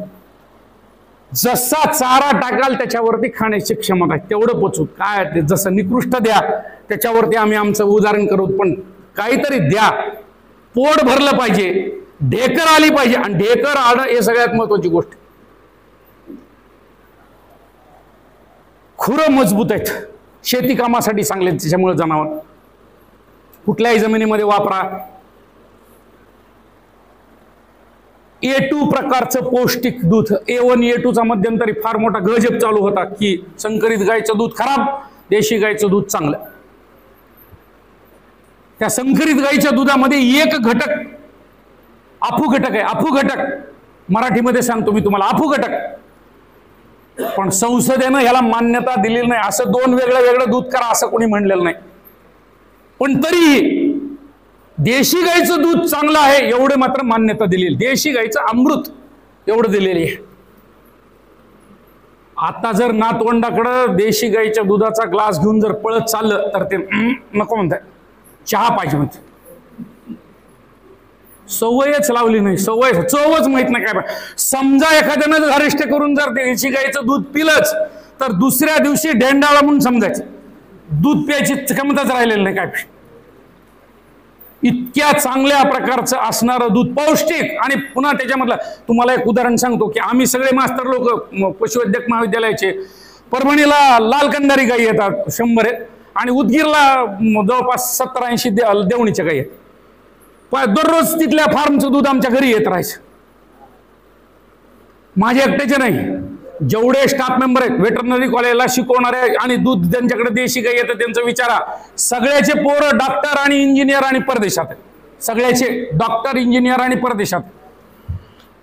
जसा चारा टाकाल त्याच्यावरती खाण्याची क्षमता आहे, तेवढं पोचू. काय ते जसं निकृष्ट द्या त्याच्यावरती आम्ही आमचं उदाहरण करू, पण काहीतरी द्या. पोट भरलं पाहिजे, ढेकर आली पाहिजे, आणि ढेकर आणं हे सगळ्यात महत्वाची गोष्ट. खुरं मजबूत आहेत, शेती कामासाठी चांगले, त्याच्यामुळे जनावर कुठल्याही जमिनीमध्ये वापरा. A2 प्रकारचं पौष्टिक दूध. A1 A2 चा मध्यंतरी फार मोठा गजब चालू होता की संकरित गायचं दूध खराब, देशी गायचं दूध चांगलं. त्या संकरित गायच्या दुधामध्ये एक घटक अफू घटक आहे. अफू घटक मराठीमध्ये सांगतो मी तुम्हाला, अफू घटक. पण संसदेनं ह्याला मान्यता दिलेली नाही. असं 2 वेगळं दूध करा असं कोणी म्हणलेलं नाही. पण तरीही देशी गाईचं दूध चांगलं आहे एवढे मात्र मान्यता दिलेली. देशी गाईचं अमृत एवढं दिलेली आहे. आता जर नातवंडाकडं देशी गाईच्या दुधाचा ग्लास घेऊन जर पळत चाललं तर ते नको म्हणताय, चहा पाहिजे म्हणते. सवयच लावली नाही, चवच माहित नाही काय. समजा एखाद्यानं जर अरिष्ट करून जर देशी गाईचं दूध पिलंच तर दुसऱ्या दिवशी ढेंडाळा म्हणून समजायचं. दूध प्यायची क्षमताच राहिलेली नाही काय. इतक्या चांगल्या प्रकारचं असणारं दूध, पौष्टिक. आणि पुन्हा त्याच्यामधलं तुम्हाला एक उदाहरण सांगतो की आम्ही सगळे मास्तर लोक पशुवैद्यक महाविद्यालयाचे परभणीला लाल कंदारी गाई येतात 100 आहेत, आणि उदगीरला जवळपास 70-80 देवणीच्या गाई आहेत. दररोज तिथल्या फार्मचं दूध आमच्या घरी येत राहायचं. माझे एकट्याचे नाही, जेवढे स्टाफ मेंबर आहेत वेटरनरी कॉलेजला शिकवणारे आणि दूध ज्यांच्याकडे देशी गाई येतं त्यांचं विचारा, सगळ्याचे पोरं डॉक्टर आणि इंजिनियर आणि परदेशात आहेत. सगळ्याचे डॉक्टर, इंजिनियर आणि परदेशात.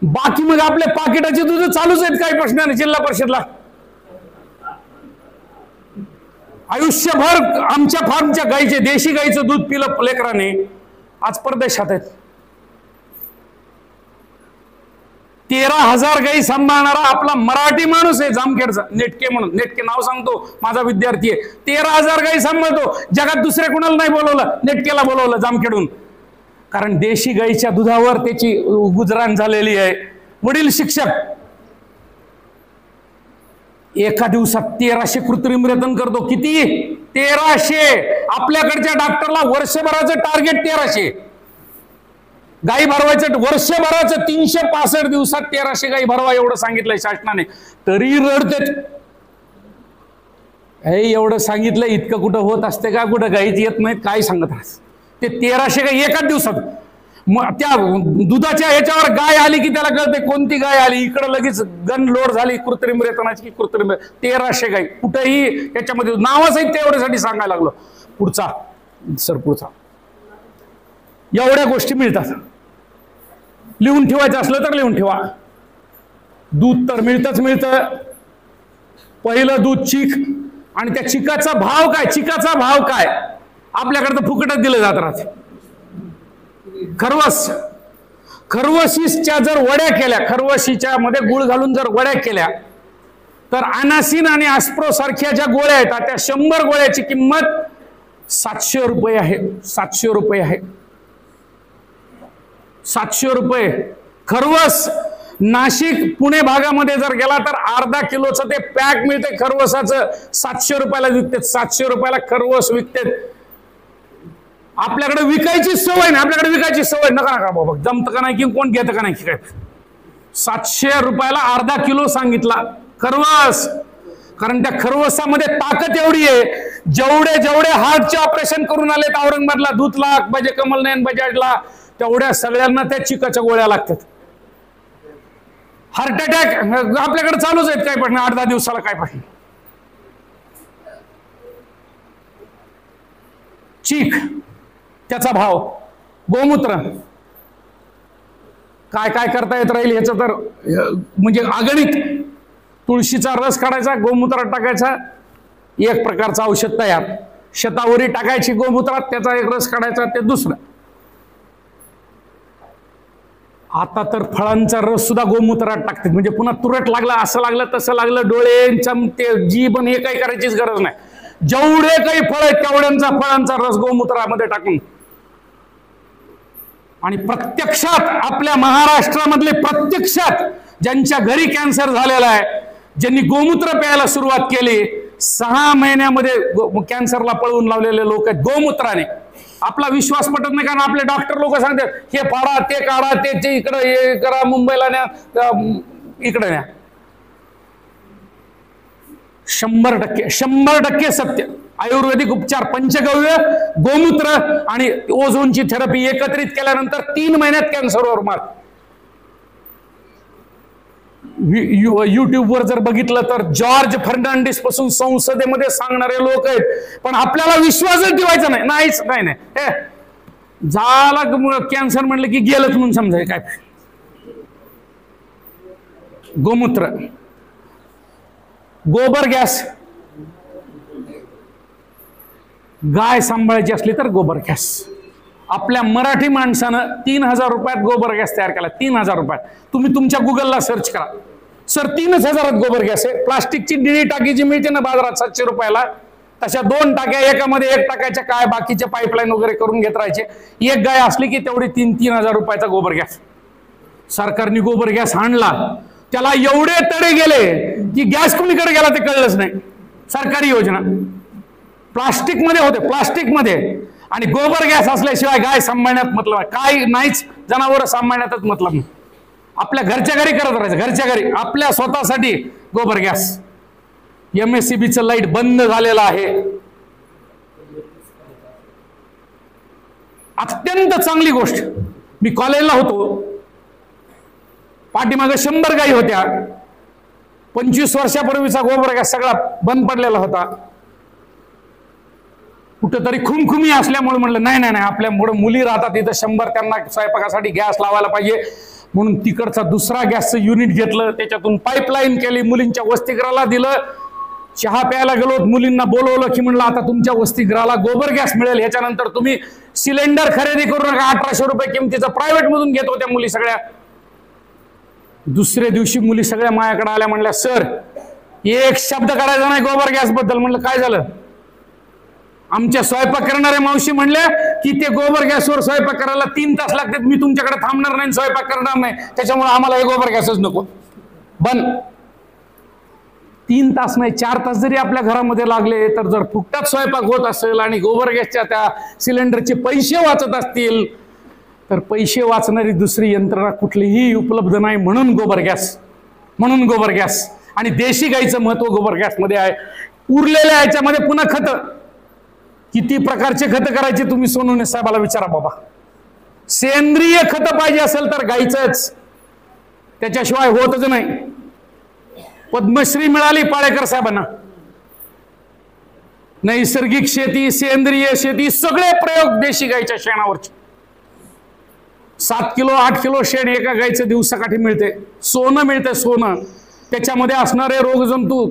बाकी मग आपले पाकिटाचे दूध चालूच आहेत, काही प्रश्न नाही. जिल्हा परिषदला आयुष्यभर आमच्या फार्मच्या गाईचे, देशी गाईचं दूध पिलं लेकराने, आज परदेशात आहेत. 13,000 गाई सांभाळणारा आपला मराठी माणूस आहे जामखेडचा, नेटके म्हणून. नेटके नाव सांगतो, माझा विद्यार्थी आहे. 13,000 गाई सांभाळतो. जगात दुसऱ्या कुणाला नाही बोलवलं, नेटकेला बोलवलं जामखेडून. कारण देशी गाईच्या दुधावर त्याची गुजराण झालेली आहे. वडील शिक्षक. एका दिवसात 1300 कृत्रिम रेतन करतो. किती? 1300. आपल्याकडच्या डॉक्टरला वर्षभराचं टार्गेट 1300 गाई भरवायचं. वर्षभराचं 365 दिवसात 1300 गाई भरवा एवढं सांगितलंय शासनाने, तरी रडतेत. हे एवढं सांगितलं, इतकं कुठं होत असते का? कुठं गाईच येत नाहीत, काय सांगत राहत. ते 1300 गाई एकाच दिवसात. मग त्या दुधाच्या ह्याच्यावर गाय आली की त्याला कळते कोणती गाय आली. इकडं लगेच गन लोड झाली कृत्रिम रेतनाची की कृत्रिम. 1300 गाई कुठेही याच्यामध्ये नावासहित तेवढ्यासाठी सांगायला लागलो. पुढचा सर, पुढचा. एवढ्या गोष्टी मिळतात. लिहून ठेवायचं असलं तर लिहून ठेवा. दूध तर मिळतं. पहिलं दूध चीक, आणि त्या चिकाचा भाव काय? चिकाचा भाव काय? आपल्याकडे तर फुकटच दिलं जात राहते. खरवस. खरवशीच्या जर वड्या केल्या, खरवशीच्या मध्ये गुळ घालून जर वड्या केल्या तर अनासिन आणि आस्प्रो सारख्या ज्या गोळ्या आहेत त्या 100 गोळ्याची किंमत 700 रुपये आहे. 700 रुपये आहे. 700 रुपये. खरवस नाशिक पुणे भागामध्ये जर गेला तर अर्धा किलोचं ते पॅक मिळते खरवसाचं. 700 रुपयाला विकते. 700 रुपयाला खरवस विकते. आपल्याकडे विकायची सवय नाही, आपल्याकडे विकायची सवय नका नका बाबा, जमतं का नाही की कोण घेतं का नाही की काय. 700 रुपयाला अर्धा किलो सांगितला खरवस. कारण त्या खरवसामध्ये ताकद एवढी आहे, जेवढे जेवढे हार्टचे ऑपरेशन करून आलेत औरंगाबादला, दूधलाख, बजे कमल नयन बजाजला, तेवढ्या सगळ्यांना त्या चिकाच्या गोळ्या लागतात. हार्ट अटॅक आपल्याकडे चालूच आहेत, काय पण 8-10 दिवसाला काय पण. चीक त्याचा भाव, गोमूत्र काय काय करता येत राहील ह्याचं तर म्हणजे अगणित. तुळशीचा रस काढायचा, गोमूत्रात टाकायचा, एक प्रकारचं औषध तयार. शतावरी टाकायची गोमूत्रात, त्याचा एक रस काढायचा, ते दुसरं. आता तर फळांचा रस सुद्धा गोमूत्रात टाकतात, म्हणजे पुन्हा तुरट लागला, असं लागलं तसं लागलं, डोळे चमते जीभ हे काही करायचीच गरज नाही. जेवढे काही फळ आहेत तेवढ्यांचा फळांचा रस गोमूत्रामध्ये टाकून. आणि प्रत्यक्षात आपल्या महाराष्ट्रामधले प्रत्यक्षात ज्यांच्या घरी कॅन्सर झालेला आहे, ज्यांनी गोमूत्र प्यायला सुरुवात केली, 6 महिन्यामध्ये कॅन्सरला पळवून लावलेले लोक आहेत गोमूत्राने. आपला विश्वास पटत नाही, कारण आपले डॉक्टर लोक सांगतात हे फाडा, ते काढा, ते इकडं हे करा, मुंबईला न्या, इकडे न्या. 100% सत्य. आयुर्वेदिक उपचार, पंचगव्य, गोमूत्र आणि ओझोनची थेरपी एकत्रित केल्यानंतर 3 महिन्यात कॅन्सरवर मात. युट्यूबवर जर बघितलं तर जॉर्ज फर्नांडिस पासून संसदेमध्ये सांगणारे लोक आहेत, पण आपल्याला विश्वासच ठेवायचा नाही. नाहीच काय नाही, हे झाला कॅन्सर म्हणलं की गेलंच म्हणून समजाय. काय गोमूत्र, गोबर गॅस, गाय सांभाळायची असली तर गोबर गॅस. आपल्या मराठी माणसानं 3000 रुपयात गोबर गॅस तयार केला. 3000 रुपयात. तुम्ही तुमच्या गुगलला सर्च करा सर, 3000 गोबर गॅस आहे. प्लास्टिकची निळी टाकी जी मिळते ना बाजारात 700 रुपयाला, तशा 2 टाक्या, एकामध्ये 1 टाकायच्या, काय बाकीचे पाईपलाईन वगैरे करून घेत राहायचे. एक गाय असली की तेवढी 3000 रुपयाचा गोबर गॅस. सरकारने गोबर गॅस आणला, त्याला एवढे तडे गेले की गॅस कोणीकडे गेला ते कळलंच नाही. सरकारी योजना प्लास्टिक मध्ये होते, प्लास्टिक मध्ये. आणि गोबर गॅस असल्याशिवाय गाय सांभाळण्यात मतलब आहे काय नाहीच, जनावर सांभाळण्यातच मतलब नाही. आपल्या घरच्या घरी करत राहायचं, घरच्या घरी आपल्या स्वतःसाठी गोबर गॅस. MSCBचं लाईट बंद झालेलं आहे. अत्यंत चांगली गोष्ट. मी कॉलेजला होतो, पाठीमागे 100 गायी होत्या. 25 वर्षापूर्वीचा गोबर गॅस सगळा बंद पडलेला होता. कुठंतरी खुमखुमी असल्यामुळे म्हणलं नाही नाही नाही, आपल्यामुळे मुली राहतात इथं 100, त्यांना स्वयंपाकासाठी गॅस लावायला पाहिजे म्हणून तिकडचा दुसरा गॅसचं युनिट घेतलं, त्याच्यातून पाईपलाईन केली, मुलींच्या वसतिगृहाला दिलं. चहा प्यायला गेलो, मुलींना बोलवलं की म्हणलं आता तुमच्या वसतिगृहाला गोबर गॅस मिळेल, ह्याच्यानंतर तुम्ही सिलेंडर खरेदी करू नका. 1800 रुपये किमतीचा प्रायव्हेट मधून घेत होत्या मुली सगळ्या. दुसऱ्या दिवशी मुली सगळ्या माझ्याकडे आल्या, म्हणल्या सर एक शब्द करायचा नाही गोबर गॅस बद्दल. म्हणलं काय झालं? आमच्या स्वयंपाक करणाऱ्या मावशी म्हणल्या की ते गोबर गॅसवर स्वयंपाक करायला 3 तास लागतात, मी तुमच्याकडे थांबणार नाही, स्वयंपाक करणार नाही, त्याच्यामुळे आम्हाला हे गोबर गॅसच नको. बंद. 3 तास नाही 4 तास जरी आपल्या घरामध्ये लागले तर जर फुकटात स्वयंपाक होत असेल आणि गोबर गॅसच्या त्या सिलेंडरचे पैसे वाचत असतील तर पैसे वाचणारी दुसरी यंत्रणा कुठलीही उपलब्ध नाही. म्हणून गोबर गॅस, म्हणून गोबर गॅस. आणि देशी गाईचं महत्व गोबर गॅसमध्ये आहे. उरलेल्या याच्यामध्ये पुन्हा खत, किती प्रकारचे खत करायचे तुम्ही सोनवणे साहेबाला विचारा बाबा. सेंद्रिय खत पाहिजे असेल तर गाईचंच, त्याच्याशिवाय होतच नाही. पद्मश्री मिळाली पाळेकर साहेबांना. नैसर्गिक शेती, सेंद्रिय शेती, सगळे प्रयोग देशी गाईच्या शेणावरचे. 7 किलो 8 किलो शेण एका गाईचं दिवसाकाठी मिळते. सोनं मिळते, सोनं. त्याच्यामध्ये असणारे रोगजंतू,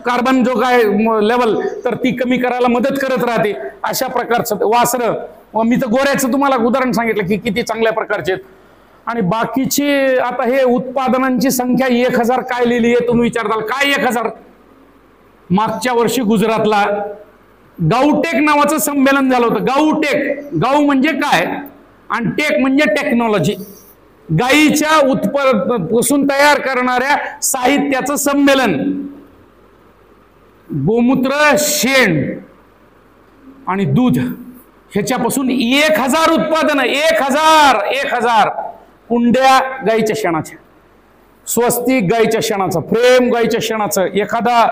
कार्बन जो काय लेवल, तर ती कमी करायला मदत करत राहते. अशा प्रकारचं वासरं. मी तर गोऱ्याचं तुम्हाला उदाहरण सांगितलं की किती चांगल्या प्रकारचे आहेत. आणि बाकीची आता हे उत्पादनांची संख्या 1000 काय लिहिली आहे तुम्ही विचारताल, काय 1000? मागच्या वर्षी गुजरातला गाऊटेक नावाचं संमेलन झालं होतं. गाऊटेक, गाऊ म्हणजे काय आणि टेक म्हणजे टेक्नॉलॉजी. गाईच्या पासून तयार करणाऱ्या साहित्याचं संमेलन. गोमूत्र, शेण आणि दूध ह्याच्यापासून 1000 उत्पादन, 1000 कुंड्या गाईच्या शेणाच्या, स्वस्तिक गाईच्या शेणाचं, फ्रेम गाईच्या शेणाचं, एखादा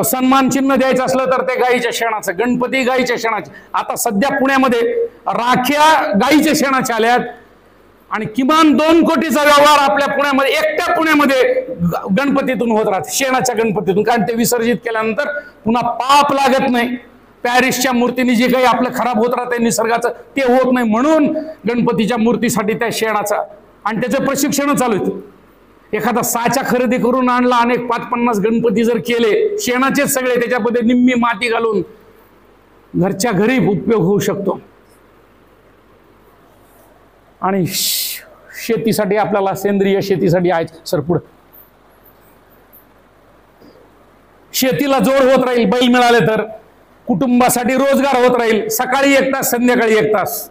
सन्मान चिन्ह द्यायचं असलं तर ते गाईच्या शेणाचं, गणपती गाईच्या शेणाचे. आता सध्या पुण्यामध्ये राख्या गाईच्या शेणाच्या आल्यात आणि किमान 2 कोटीचा व्यवहार आपल्या पुण्यामध्ये, एकट्या पुण्यामध्ये गणपतीतून होत राहते, शेणाच्या गणपतीतून. कारण ते विसर्जित केल्यानंतर पुन्हा पाप लागत नाही. पॅरिसच्या मूर्तीने जे काही आपलं खराब होत राहते निसर्गाचं ते होत नाही, म्हणून गणपतीच्या मूर्तीसाठी त्या शेणाचं आणि त्याचं प्रशिक्षण चालू आहे. एखादा साचा खरेदी करून आणला, अनेक 5-50 गणपती जर केले शेणाचेच सगळे, त्याच्यामध्ये निम्मी माती घालून घरच्या घरी उपयोग होऊ शकतो. आणि शेतीसाठी आपल्याला सेंद्रिय शेतीसाठी आहे सर, पुढे शेतीला जोड होत राहील. बैल मिळाले तर कुटुंबासाठी रोजगार होत राहील. सकाळी 1 तास, संध्याकाळी 1 तास.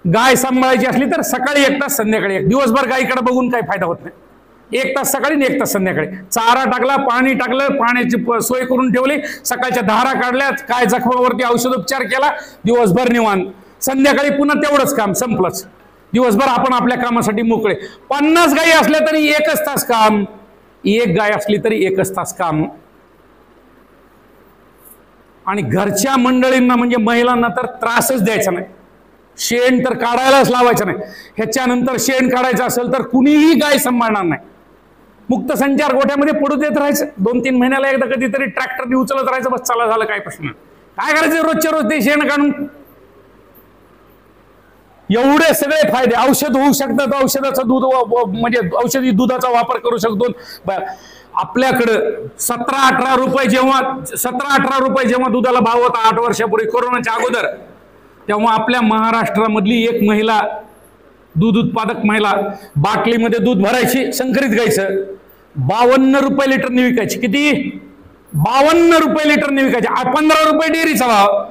गाय सांभाळायची असली तर सकाळी 1 तास, संध्याकाळी 1. दिवसभर गायीकडे बघून काही फायदा होत नाही. 1 तास सकाळी आणि 1 तास संध्याकाळी. चारा टाकला, पाणी टाकलं, पाण्याची सोय करून ठेवली, सकाळच्या धारा काढल्या, काय जखमावरती औषधोपचार केला, दिवसभर निवांत. संध्याकाळी पुन्हा तेवढंच काम, संपलंच. दिवसभर आपण आपल्या कामासाठी मोकळे. 50 गायी असल्या तरी 1च तास काम, 1 गाय असली तरी 1च तास काम. आणि घरच्या मंडळींना म्हणजे महिलांना तर त्रासच द्यायचा नाही. शेण तर काढायलाच लावायचं नाही. ह्याच्यानंतर शेण काढायचं असेल तर कुणीही गाय सांभाळणार नाही. मुक्त संचार गोठ्यामध्ये पडू देत राहायचं. 2-3 महिन्याला एकदा कधीतरी ट्रॅक्टरने उचलत राहायचं, बस चला झालं, काय प्रश्न. काय करायचं रोजच्या रोज ते शेण काढून. एवढे सगळे फायदे. औषध होऊ शकतात, औषधाचं दूध म्हणजे औषधी दुधाचा वापर करू शकतो. आपल्याकडं 17-18 रुपये जेव्हा दुधाला भाव होता 8 वर्षापूर्वी कोरोनाच्या अगोदर, तेव्हा आपल्या महाराष्ट्रामधली एक महिला, दूध उत्पादक महिला, बाटलीमध्ये दूध भरायची संकरित गायचं, 52 रुपये लिटरने विकायची. किती? 52 रुपये लिटरने विकायची. 15 रुपये डेअरीचा भाव.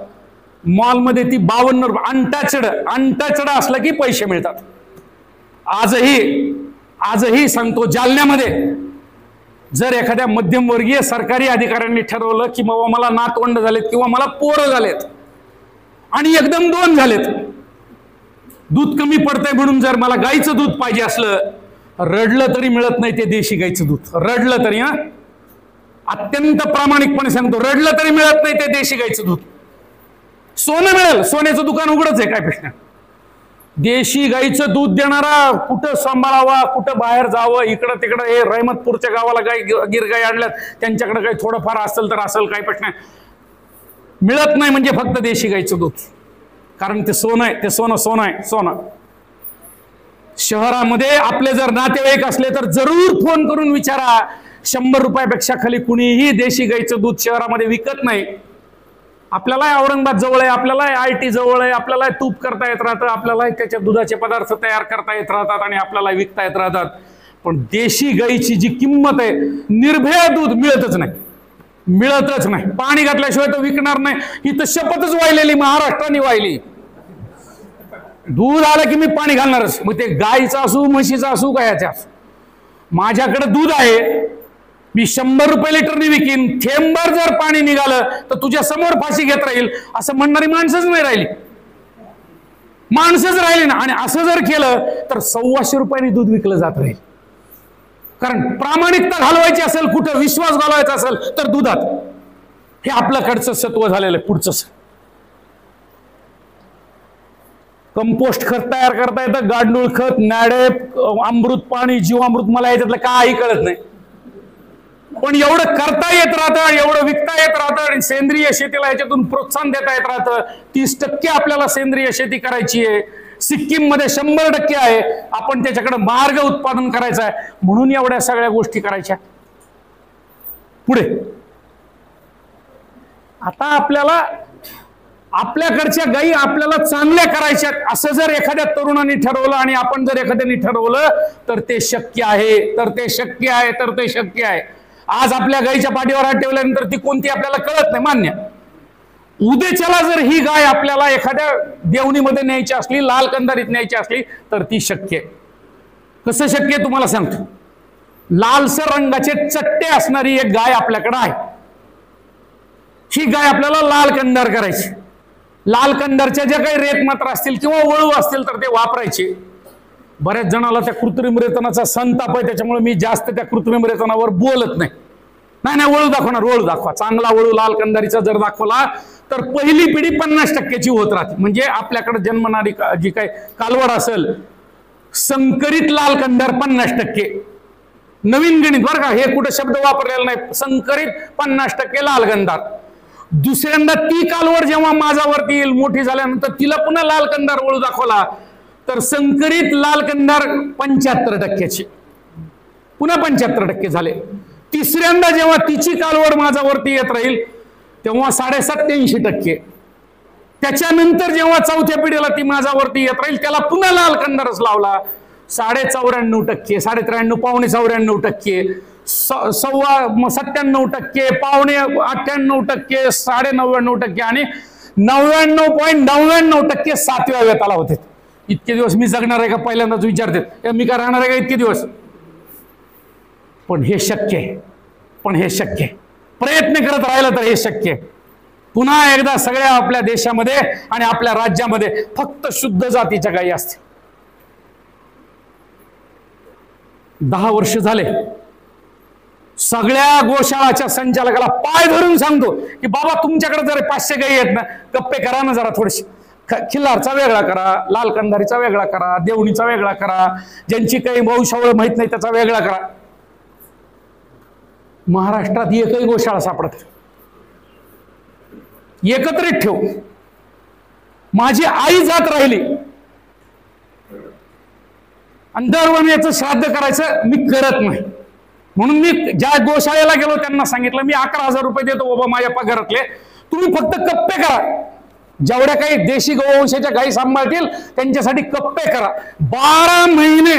मॉलमध्ये ती 52 रुपये. अनटचड असलं की पैसे मिळतात. आजही सांगतो, जालन्यामध्ये जर एखाद्या मध्यमवर्गीय सरकारी अधिकाऱ्यांनी ठरवलं की बाबा मला नातवंड झालेत किंवा मला पोरं झालेत आणि एकदम 2 झालेत, दूध कमी पडतंय म्हणून जर मला गाईचं दूध पाहिजे असलं, रडलं तरी मिळत नाही ते देशी गाईचं दूध. रडलं तरी, अत्यंत प्रामाणिकपणे सांगतो, रडलं तरी मिळत नाही ते देशी गाईचं दूध. सोनं मिळेल, सोन्याचं दुकान उघडच आहे, काय प्रश्न. देशी गाईचं दूध देणारा कुठं सांभाळावा, कुठं बाहेर जावं, इकडं तिकडं. हे रहमतपूरच्या गावाला गिर गाई आणल्यात, त्यांच्याकडे काही थोडंफार असेल तर असेल, काही प्रश्न मिळत नाही म्हणजे फक्त देशी गाईचं दूध. कारण ते सोनं आहे, ते सोनं आहे, सोनं. शहरामध्ये आपले जर नातेवाईक असले तर जरूर फोन करून विचारा. 100 रुपयापेक्षा खाली कुणीही देशी गाईचं दूध शहरामध्ये विकत नाही. आपल्याला औरंगाबाद जवळ आहे, आपल्याला IT जवळ आहे, आपल्याला तूप करता येत राहतं, आपल्याला त्याच्या दुधाचे पदार्थ तयार करता येत राहतात आणि आपल्याला विकता येत राहतात. पण देशी गाईची जी किंमत आहे, निर्भय दूध मिळतच नाही. पाणी घातल्याशिवाय तो विकणार नाही. ही तर शपथच वाहिलेली, महाराष्ट्राने वाहिली. दूध आलं की मी पाणी घालणारच. मग ते गाईचं असू, म्हशीचं असू, गायाचं असू. माझ्याकडे दूध आहे, मी 100 रुपये लिटरने विकीन. थेंबर जर पाणी निघालं तर तुझ्या समोर फाशी घेत राहील असं म्हणणारी माणसंच नाही राहिली. माणसंच राहिली ना. आणि असं जर केलं तर 125 रुपयांनी दूध विकलं जात राहील. कारण प्रामाणिकता घालवायची असेल, कुठं विश्वास घालवायचा असेल तर दुधात. हे आपल्याकडचं सत्व झालेलं आहे. पुढचं कंपोस्ट खत तयार करता येतं, गांडूळ खत, नाडेप, अमृत पाणी, जीवामृत, मला याच्यातलं काही कळत नाही. पण एवढं करता येत राहतं, एवढं विकता येत राहतं आणि सेंद्रिय शेतीला याच्यातून प्रोत्साहन देता येत राहतं. 30% आपल्याला सेंद्रिय शेती करायची आहे. सिक्कीम मध्ये 100% आहे. आपण त्याच्याकडे मार्ग उत्पादन करायचं आहे, म्हणून एवढ्या सगळ्या गोष्टी करायच्या. पुढे आता आपल्याला आपल्याकडच्या गायी आपल्याला चांगल्या करायच्या असं जर एखाद्या तरुणाने ठरवलं आणि आपण जर एखाद्याने ठरवलं तर ते शक्य आहे. आज आपल्या गायीच्या पाठीवर हात ठेवल्यानंतर ती कोणती आपल्याला कळत नाही, मान्य. उद्याच्याला जर ही गाय आपल्याला एखाद्या देवणीमध्ये न्यायची असली, लाल कंदारीत न्यायची असली तर ती शक्य आहे. कसं शक्य आहे तुम्हाला सांगतो. लालसर रंगाचे चट्टे असणारी एक गाय आपल्याकडे आहे. ही गाय आपल्याला लाल कंदार करायची. लाल कंदारच्या ज्या काही रेत मात्र असतील किंवा वळू असतील तर ते वापरायचे. बऱ्याच जणाला त्या कृत्रिम रेतनाचा संताप आहे, त्याच्यामुळे मी जास्त त्या कृत्रिम रेतनावर बोलत नाही. नाही वळू दाखवणार, वळू दाखवा. चांगला वळू लाल कंदारीचा जर दाखवला तर पहिली पिढी 50% होत राहते. म्हणजे आपल्याकडे जन्मणारी जी काही कालवड असेल, संकरित लाल कंदार 50%. नवीन गणित बरं का, हे कुठे शब्द वापरलेला नाही. संकरित 50% लाल कंदार. दुसऱ्यांदा ती कालवड जेव्हा माझ्यावरती येईल, मोठी झाल्यानंतर तिला पुन्हा लाल कंदार वळू दाखवला तर संकरित लाल कंदार 75%. पुन्हा 75% झाले. तिसऱ्यांदा जेव्हा तिची कालवड माझ्यावरती येत राहील तेव्हा 87.5%. त्याच्यानंतर जेव्हा चौथ्या पिढीला ती माझ्यावरती येत राहील त्याला पुन्हा लाल कंदारच लावला, 94%, 93, पावणे 94%, 97%, पावणे 98%, 99% आणि 99.99% 7व्या वेताला होते. इतके दिवस मी जगणार आहे का पहिल्यांदाच विचारते, मी का राहणार आहे का इतके दिवस? पण हे शक्य आहे, प्रयत्न करत राहिलं तर हे शक्य आहे. पुन्हा एकदा सगळ्या आपल्या देशामध्ये आणि आपल्या राज्यामध्ये फक्त शुद्ध जातीच्या गायी असतील. 10 वर्ष झाले सगळ्या गोशाळाच्या संचालकाला पाय धरून सांगतो की बाबा तुमच्याकडे जर 500 गायी आहेत ना, गप्पे करा ना जरा, थोडीशी खिल्लारचा वेगळा करा, लाल कंधारीचा वेगळा करा, देवणीचा वेगळा करा, ज्यांची काही वंशावळ माहित नाही त्याचा वेगळा करा. महाराष्ट्रात एकही गोशाळा सापडत, एकत्रित ठेव. माझी आई जात राहिली आणि दरवर्षीचं श्राद्ध करायचं मी करत नाही, म्हणून मी ज्या गोशाळेला गेलो त्यांना सांगितलं मी 11,000 रुपये देतो बाबा माझ्या पगारातले, तुम्ही फक्त कप्पे करा. जेवढ्या काही देशी गोवंशाच्या गायी सांभाळतील त्यांच्यासाठी कप्पे करा. 12 महिने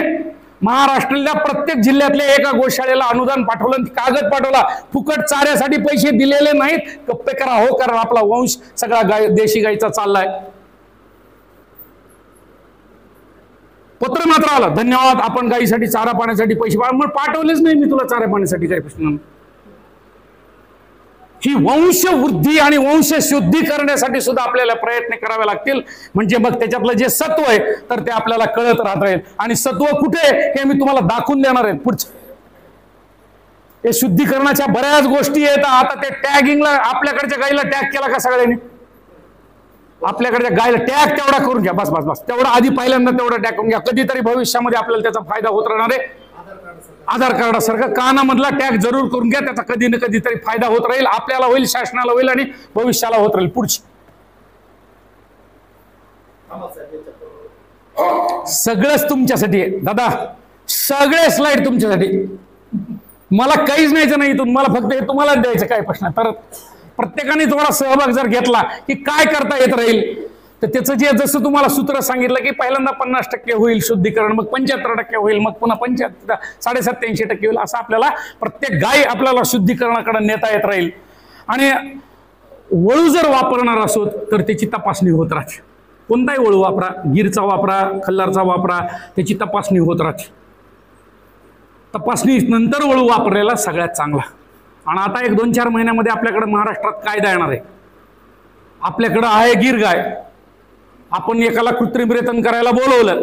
महाराष्ट्रातल्या प्रत्येक जिल्ह्यातल्या एका गोशाळेला अनुदान पाठवलं, कागद पाठवला, फुकट चाऱ्यासाठी पैसे दिलेले नाहीत, कप्पे करा. हो, कारण आपला वंश सगळा देशी गायीचा चाललाय. पत्र मात्र आलं, धन्यवाद आपण गायीसाठी चारा पाण्यासाठी पैसे पाठवलेच नाही मी तुला चारा पाण्यासाठी, काही प्रश्न नाही. ही वंशवृद्धी आणि वंशशुद्धी करण्यासाठी सुद्धा आपल्याला प्रयत्न करावे लागतील. म्हणजे मग त्याच्यातलं जे सत्व आहे तर ते आपल्याला कळत राहत राहील. आणि सत्व कुठे हे मी तुम्हाला दाखवून देणार आहे पुढचं. हे शुद्धीकरणाच्या बऱ्याच गोष्टी आहेत. आता ते टॅगिंगला आपल्याकडच्या गायीला टॅग केला का सगळ्यांनी? आपल्याकडच्या गायीला टॅग तेवढा करून घ्या, बस बस बस, तेवढा आधी पहिल्यांदा तेवढा टॅग करून घ्या. कधीतरी भविष्यामध्ये आपल्याला त्याचा फायदा होत राहणार आहे. आधार कार्डासारखं कानामधला टॅग जरूर करून घ्या, त्याचा कधी ना कधीतरी फायदा होत राहील. आपल्याला होईल, शासनाला होईल आणि भविष्याला होत राहील. पुढची सगळंच तुमच्यासाठी आहे दादा, सगळे स्लाइड तुमच्यासाठी. मला काहीच न्यायचं नाही इथून, मला फक्त हे तुम्हाला द्यायचं. काय प्रश्न? तर प्रत्येकाने थोडा सहभाग जर घेतला की काय करता येत राहील, तर त्याचं जे जसं तुम्हाला सूत्र सांगितलं की पहिल्यांदा 50% होईल शुद्धीकरण, मग 75% होईल, मग पुन्हा 87.5% होईल, असं आपल्याला प्रत्येक गाय आपल्याला शुद्धीकरणाकडे नेता येत राहील. आणि वळू जर वापरणार असो तर त्याची तपासणी होत राहते. कोणताही वळू वापरा, गिरचा वापरा, खल्लारचा वापरा, त्याची तपासणी होत राहते. तपासणी नंतर वळू वापरलेला सगळ्यात चांगला. आणि आता 1-2-4 महिन्यामध्ये आपल्याकडे महाराष्ट्रात कायदा येणार आहे. आपल्याकडं आहे गिर गाय, आपण एकाला कृत्रिम रेतन करायला बोलवलं,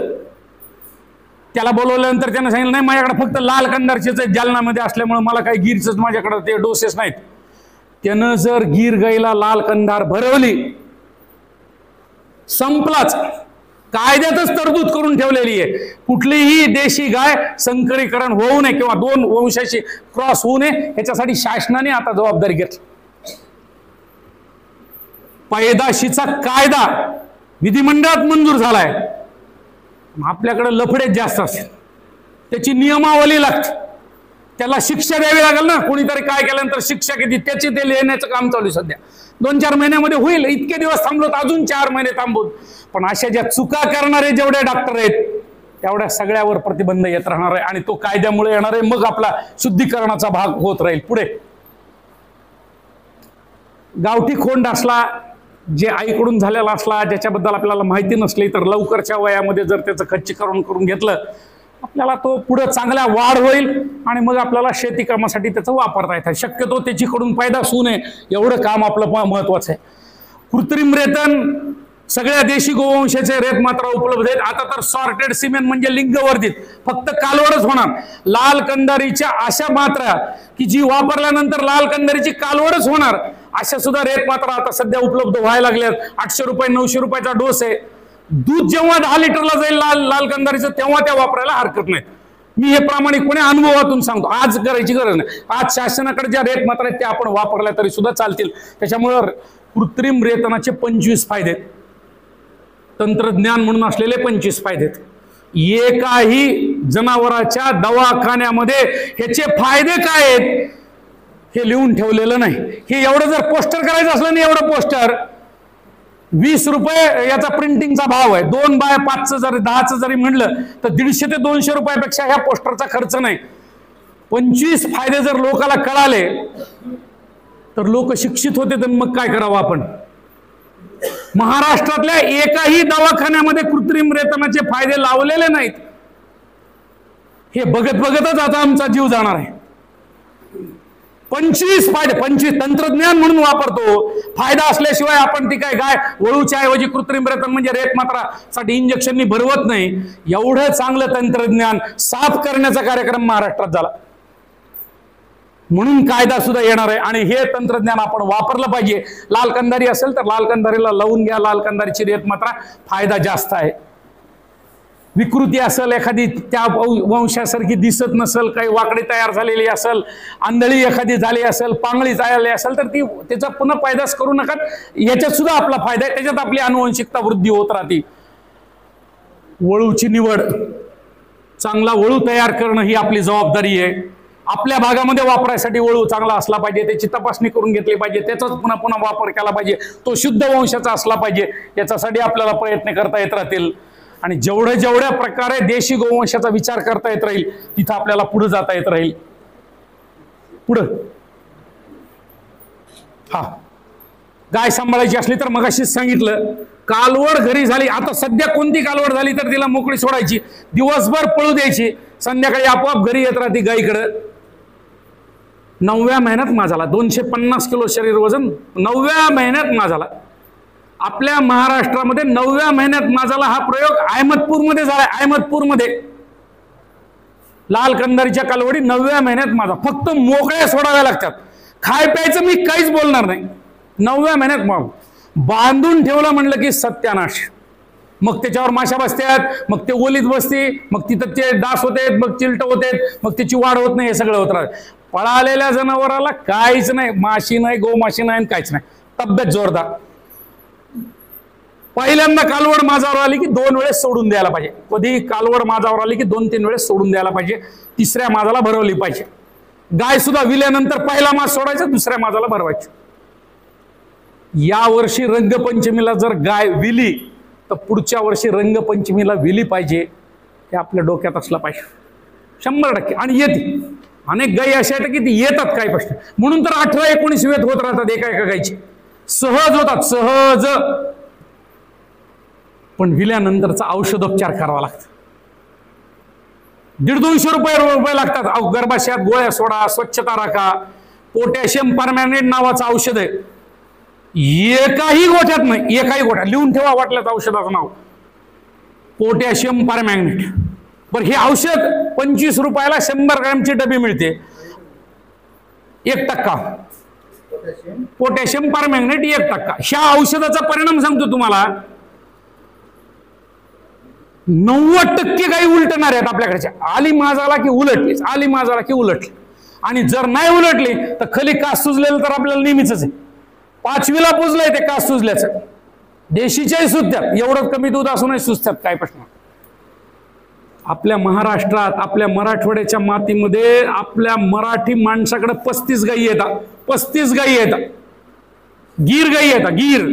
त्याला बोलवल्यानंतर त्यानं सांगितलं नाही माझ्याकडे फक्त लाल कंदारचेच जालनामध्ये असल्यामुळे मला काही गिरच माझ्याकडे ते डोसेस नाहीत. त्यानं जर गिर गाईला लाल कंदार भरवली, संपलाच. कायद्यातच तरतूद करून ठेवलेली आहे, कुठलीही देशी गाय संकरीकरण होऊ नये किंवा 2 वंशाची क्रॉस होऊ नये, याच्यासाठी शासनाने आता जबाबदारी घेतली. पैदाशीचा कायदा विधिमंडळात मंजूर झालाय. आपल्याकडे लफडेच जास्त असतील, त्याची नियमावली लागते, त्याला शिक्षा द्यावी लागेल ना. कोणीतरी काय केल्यानंतर शिक्षा किती त्याची ते लिहिण्याचं काम चालू आहे सध्या. 2-4 महिन्यामध्ये होईल. इतके दिवस थांबलो तर अजून 4 महिने थांबून. पण अशा ज्या चुका करणारे जेवढे डॉक्टर आहेत तेवढ्या सगळ्यावर प्रतिबंध येत राहणार आहे आणि तो कायद्यामुळे येणार आहे. मग आपला शुद्धीकरणाचा भाग होत राहील. पुढे गावठी खोंड असला, जे आईकडून झालेला असला, ज्याच्याबद्दल आपल्याला माहिती नसली, तर लवकरच्या वयामध्ये जर त्याचं खच्चीकरण करून घेतलं आपल्याला तो पुढे चांगल्या वाढ होईल आणि मग आपल्याला शेती कामासाठी त्याचं वापरता येतं. शक्यतो त्याच्याकडून पैदास होऊ नये एवढं काम आपलं महत्वाचं आहे. कृत्रिम रेतन, सगळ्या देशी गोवंशाचे रेत मात्रा उपलब्ध आहेत. आता तर सॉर्टेड सिमेंट म्हणजे लिंगवर्धित, फक्त कालवडच होणार. लाल कंदारीच्या अशा मात्रा की जी वापरल्यानंतर लाल कंदारीची कालवडच होणार, अशा सुद्धा रेत मात्रा आता सध्या उपलब्ध व्हायला लागल्यात. 800 रुपये 900 रुपयाचा डोस आहे. दूध जेव्हा 10 लिटरला जाईल लाल कंदारीचं, तेव्हा त्या वापरायला हरकत नाही. मी हे प्रामाणिकपणे अनुभवातून सांगतो. आज करायची गरज नाही. आज शासनाकडे ज्या रेत मात्रा आहेत त्या आपण वापरल्या तरी सुद्धा चालतील. त्याच्यामुळं कृत्रिम रेतनाचे 25 फायदे, तंत्रज्ञान म्हणून असलेले 25 फायदे. एकाही जनावराच्या दवाखान्यामध्ये ह्याचे फायदे काय आहेत हे लिहून ठेवलेलं नाही. हे एवढं जर पोस्टर करायचं असलं ना, एवढं पोस्टर 20 रुपये याचा प्रिंटिंगचा भाव आहे. 2 बाय 5चं जरी 10चं जरी म्हणलं तर 150 ते 200 रुपयापेक्षा ह्या पोस्टरचा खर्च नाही. 25 फायदे जर लोकांना कळाले तर लोक शिक्षित होते. तर मग काय करावं आपण? महाराष्ट्रातल्या एकाही दवाखान्यामध्ये कृत्रिम रेतनाचे फायदे लावलेले नाहीत. हे बघत बघतच आता आमचा जीव जाणार आहे. 25 फायदे, 25 तंत्रज्ञान म्हणून वापरतो. फायदा असल्याशिवाय आपण ती काय गाय वळूच्या ऐवजी कृत्रिम रेतन म्हणजे रेत मात्रा साठी इंजेक्शननी भरवत नाही. एवढं चांगलं तंत्रज्ञान साफ करण्याचा कार्यक्रम महाराष्ट्रात झाला. म्हणून कायदा सुद्धा येणार आहे आणि हे तंत्रज्ञान आपण वापरलं पाहिजे. लाल कंदारी असेल तर लाल कंदारीला लावून घ्या. लाल कंदारीची रेत मात्रा फायदा जास्त आहे. विकृती असेल एखादी, त्या वंशासारखी दिसत नसेल, काही वाकडी तयार झालेली असेल, आंधळी एखादी झाली असेल, पांगळी झालेली असेल तर ती त्याचा पुन्हा पैदास करू नका. याच्यात सुद्धा आपला फायदा आहे. त्याच्यात आपली आनुवंशिकता वृद्धी होत राहते. वळूची निवड, चांगला वळू तयार करणं ही आपली जबाबदारी आहे. आपल्या भागामध्ये वापरायसाठी वळू चांगला असला पाहिजे, त्याची तपासणी करून घेतली पाहिजे, त्याचाच पुन्हा पुन्हा वापर केला पाहिजे, तो शुद्ध वंशाचा असला पाहिजे. याच्यासाठी आपल्याला प्रयत्न करता येत राहतील. आणि जेवढ्या प्रकारे देशी गोवंशाचा विचार करता येत राहील तिथं आपल्याला पुढे जाता येत राहील. पुढं हा गाय सांभाळायची असली तर मगाशीच सांगितलं, कालवड घरी झाली. आता सध्या कोणती कालवड झाली तर तिला मोकळी सोडायची, दिवसभर पळू द्यायची, संध्याकाळी आपोआप घरी येत राहते गायीकडं. 9व्या महिन्यात माझाला 250 किलो शरीर वजन 9व्या महिन्यात माझाला. आपल्या महाराष्ट्रामध्ये 9व्या महिन्यात माझाला हा प्रयोग अहमदपूरमध्ये झाला. अहमदपूरमध्ये लाल कंदारीच्या कालवडी 9व्या महिन्यात माझा. फक्त मोकळ्या सोडाव्या लागतात. खाय प्यायचं मी काहीच बोलणार नाही. 9व्या महिन्यात मग बांधून ठेवलं म्हणलं की सत्यानाश. मग त्याच्यावर माशा बसतात, मग ते ओलीत बसते, मग तिथं ते डास होते, मग चिलट होते, मग त्याची वाढ होत नाही. हे सगळं होत राहत. पळालेल्या जनावराला काहीच नाही, माशी नाही, गोमाशी नाही, काहीच नाही, तब्येत जोरदार. पहिल्यांदा कालवड माझावर आली की 2 वेळेस सोडून द्यायला पाहिजे. कधी कालवड माझावर आली की 2-3 वेळेस सोडून द्यायला पाहिजे. तिसऱ्या माझाला भरवली पाहिजे. गाय सुद्धा विल्यानंतर पहिला मास सोडायचा, दुसऱ्या माझाला भरवायची. या वर्षी रंगपंचमीला जर गाय विली तर पुढच्या वर्षी रंगपंचमीला विली पाहिजे. हे आपल्या डोक्यात असलं पाहिजे 100%. आणि येते. अनेक गायी अशा आहेत की ती येतात काही प्रश्न, म्हणून तर 18-19 वेत होत राहतात एका गायची. सहज होतात, सहज. पण विल्यानंतरचा औषधोपचार करावा लागतो. 150-200 रुपये लागतात. गर्भाशयात गोळ्या सोडा, स्वच्छता राखा. पोटॅशियम परमॅनेंट नावाचं औषध आहे. एकाही गोठ्यात नाही, एकाही गोठ्यात लिहून ठेवा वाटल्याचं औषधाचं नाव पोटॅशियम परमॅग्नेट. बरं, हे औषध 25 रुपयाला 100 ग्रॅमची डबी मिळते. 1% पोटॅशियम परमॅग्नेट 1%. ह्या औषधाचा परिणाम सांगतो तुम्हाला. 90% गायी उलटणार आहेत आपल्याकडच्या. आली माझाला की उलटली, आली माझाला की उलटली. आणि जर नाही उलटली तर खाली कास सुजलेलं तर आपल्याला नेहमीच आहे. 5वीला पुजलंय ते कास सुजल्याचं. देशीच्याही सुजत्यात, एवढं कमी दूध असूनही सुजत्यात, काय प्रश्न. आपल्या महाराष्ट्रात, आपल्या मराठवाड्याच्या मातीमध्ये आपल्या मराठी माणसाकडे 35 गायी येतात. 35 गायी येतात. गीर गायी येतात, गीर.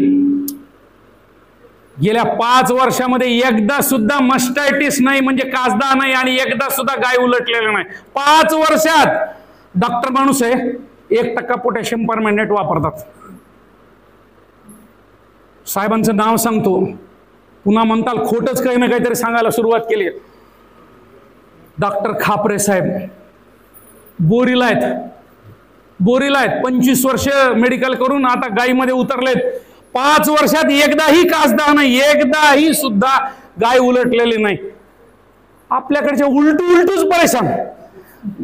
गेल्या 5 वर्षामध्ये एकदा सुद्धा मस्टायटिस नाही, म्हणजे कासदा नाही, आणि एकदा सुद्धा गाय उलटलेलं नाही. 5 वर्षात. डॉक्टर माणूस आहे, 1% पोटॅशियम परमॅग्नेट वापरतात. साहेबांचं नाव सांगतो, पुन्हा म्हणताल खोटच काही ना काहीतरी सांगायला सुरुवात केली. डॉक्टर खापरे साहेब बोरीला आहेत. 25 वर्ष मेडिकल करून आता गायीमध्ये उतरलेत. 5 वर्षात एकदाही कासदाह नाही, एकदाही सुद्धा गाय उलटलेली नाही. आपल्याकडचे उलटूच परेशान.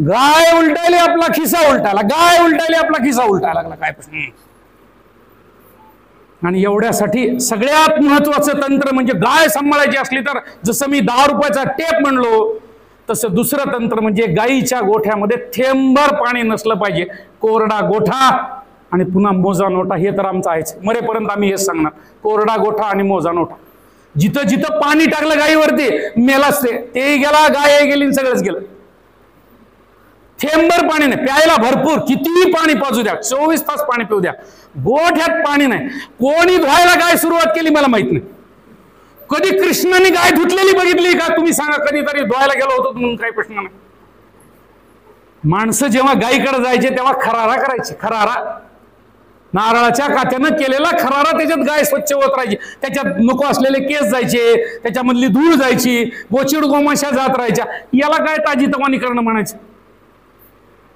गाय उलटायली आपला खिसा उलटायला, गाय उलटायली आपला खिसा उलटायला लागला. काय प्रश्न. आणि एवढ्यासाठी सगळ्यात महत्वाचं तंत्र म्हणजे गाय सांभाळायची असली तर जसं मी 10 रुपयाचा टेप म्हणलो तसं दुसरं तंत्र म्हणजे गायीच्या गोठ्यामध्ये थेंबर पाणी नसलं पाहिजे. कोरडा गोठा आणि पुन्हा मोजा नोटा, हे तर आमचं आहेच. मरेपर्यंत आम्ही हेच सांगणार, कोरडा गोठा आणि मोजा नोटा. जिथं जिथं पाणी टाकलं गायीवरती मेलाच ते गेला, गाय गेली, सगळंच गेलं. थेंबर पाणी नाही प्यायला. भरपूर कितीही पाणी पाजू द्या, 24 तास पाणी पिऊ द्या, गोठ्यात पाणी नाही. कोणी धुवायला गाय सुरुवात केली मला माहित नाही. कधी कृष्णाने गाय धुतलेली बघितली का तुम्ही सांगा? कधीतरी धुवायला गेलो होतो म्हणून काही प्रश्न नाही. माणसं जेव्हा गायीकडे जायचे तेव्हा खरारा करायचे. खरारा, नारळाच्या काथ्यानं केलेला खरारा, त्याच्यात गाय स्वच्छ होत राहायची. त्याच्यात नको असलेले केस जायचे, त्याच्यामधली धूळ जायची, गोचिड गोमाशा जात राहायच्या. याला काय ताजीतवानी करणं म्हणायचं.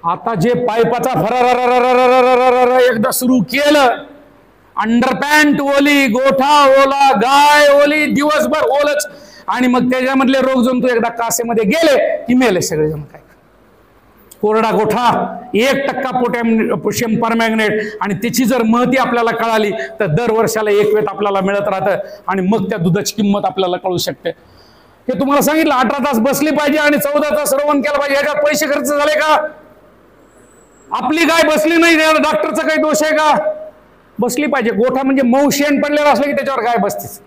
आता जे पाईपाचा फरार एकदा सुरू केलं, अंडरपॅन्ट ओली, गोठा ओला, गाय ओली, दिवसभर ओलच. आणि मग त्याच्यामधले रोगजंतू एकदा कासेमध्ये गेले की मेले सगळेजण. काय कोरडा गोठा, 1% पोटॅशियम परमॅंगनेट, आणि त्याची जर महती आपल्याला कळाली तर दर वर्षाला 1 वेत आपल्याला मिळत राहतं. आणि मग त्या दुधाची किंमत आपल्याला कळू शकते. हे तुम्हाला सांगितलं 18 तास बसली पाहिजे आणि 14 तास रवण केलं पाहिजे. ह्याच्यात पैसे खर्च झाले का? आपली गाय बसली नाही, डॉक्टरचा काही दोष आहे का? बसली पाहिजे. गोठा म्हणजे मऊ शेण पडलेला असलं की त्याच्यावर गाय बसतेच.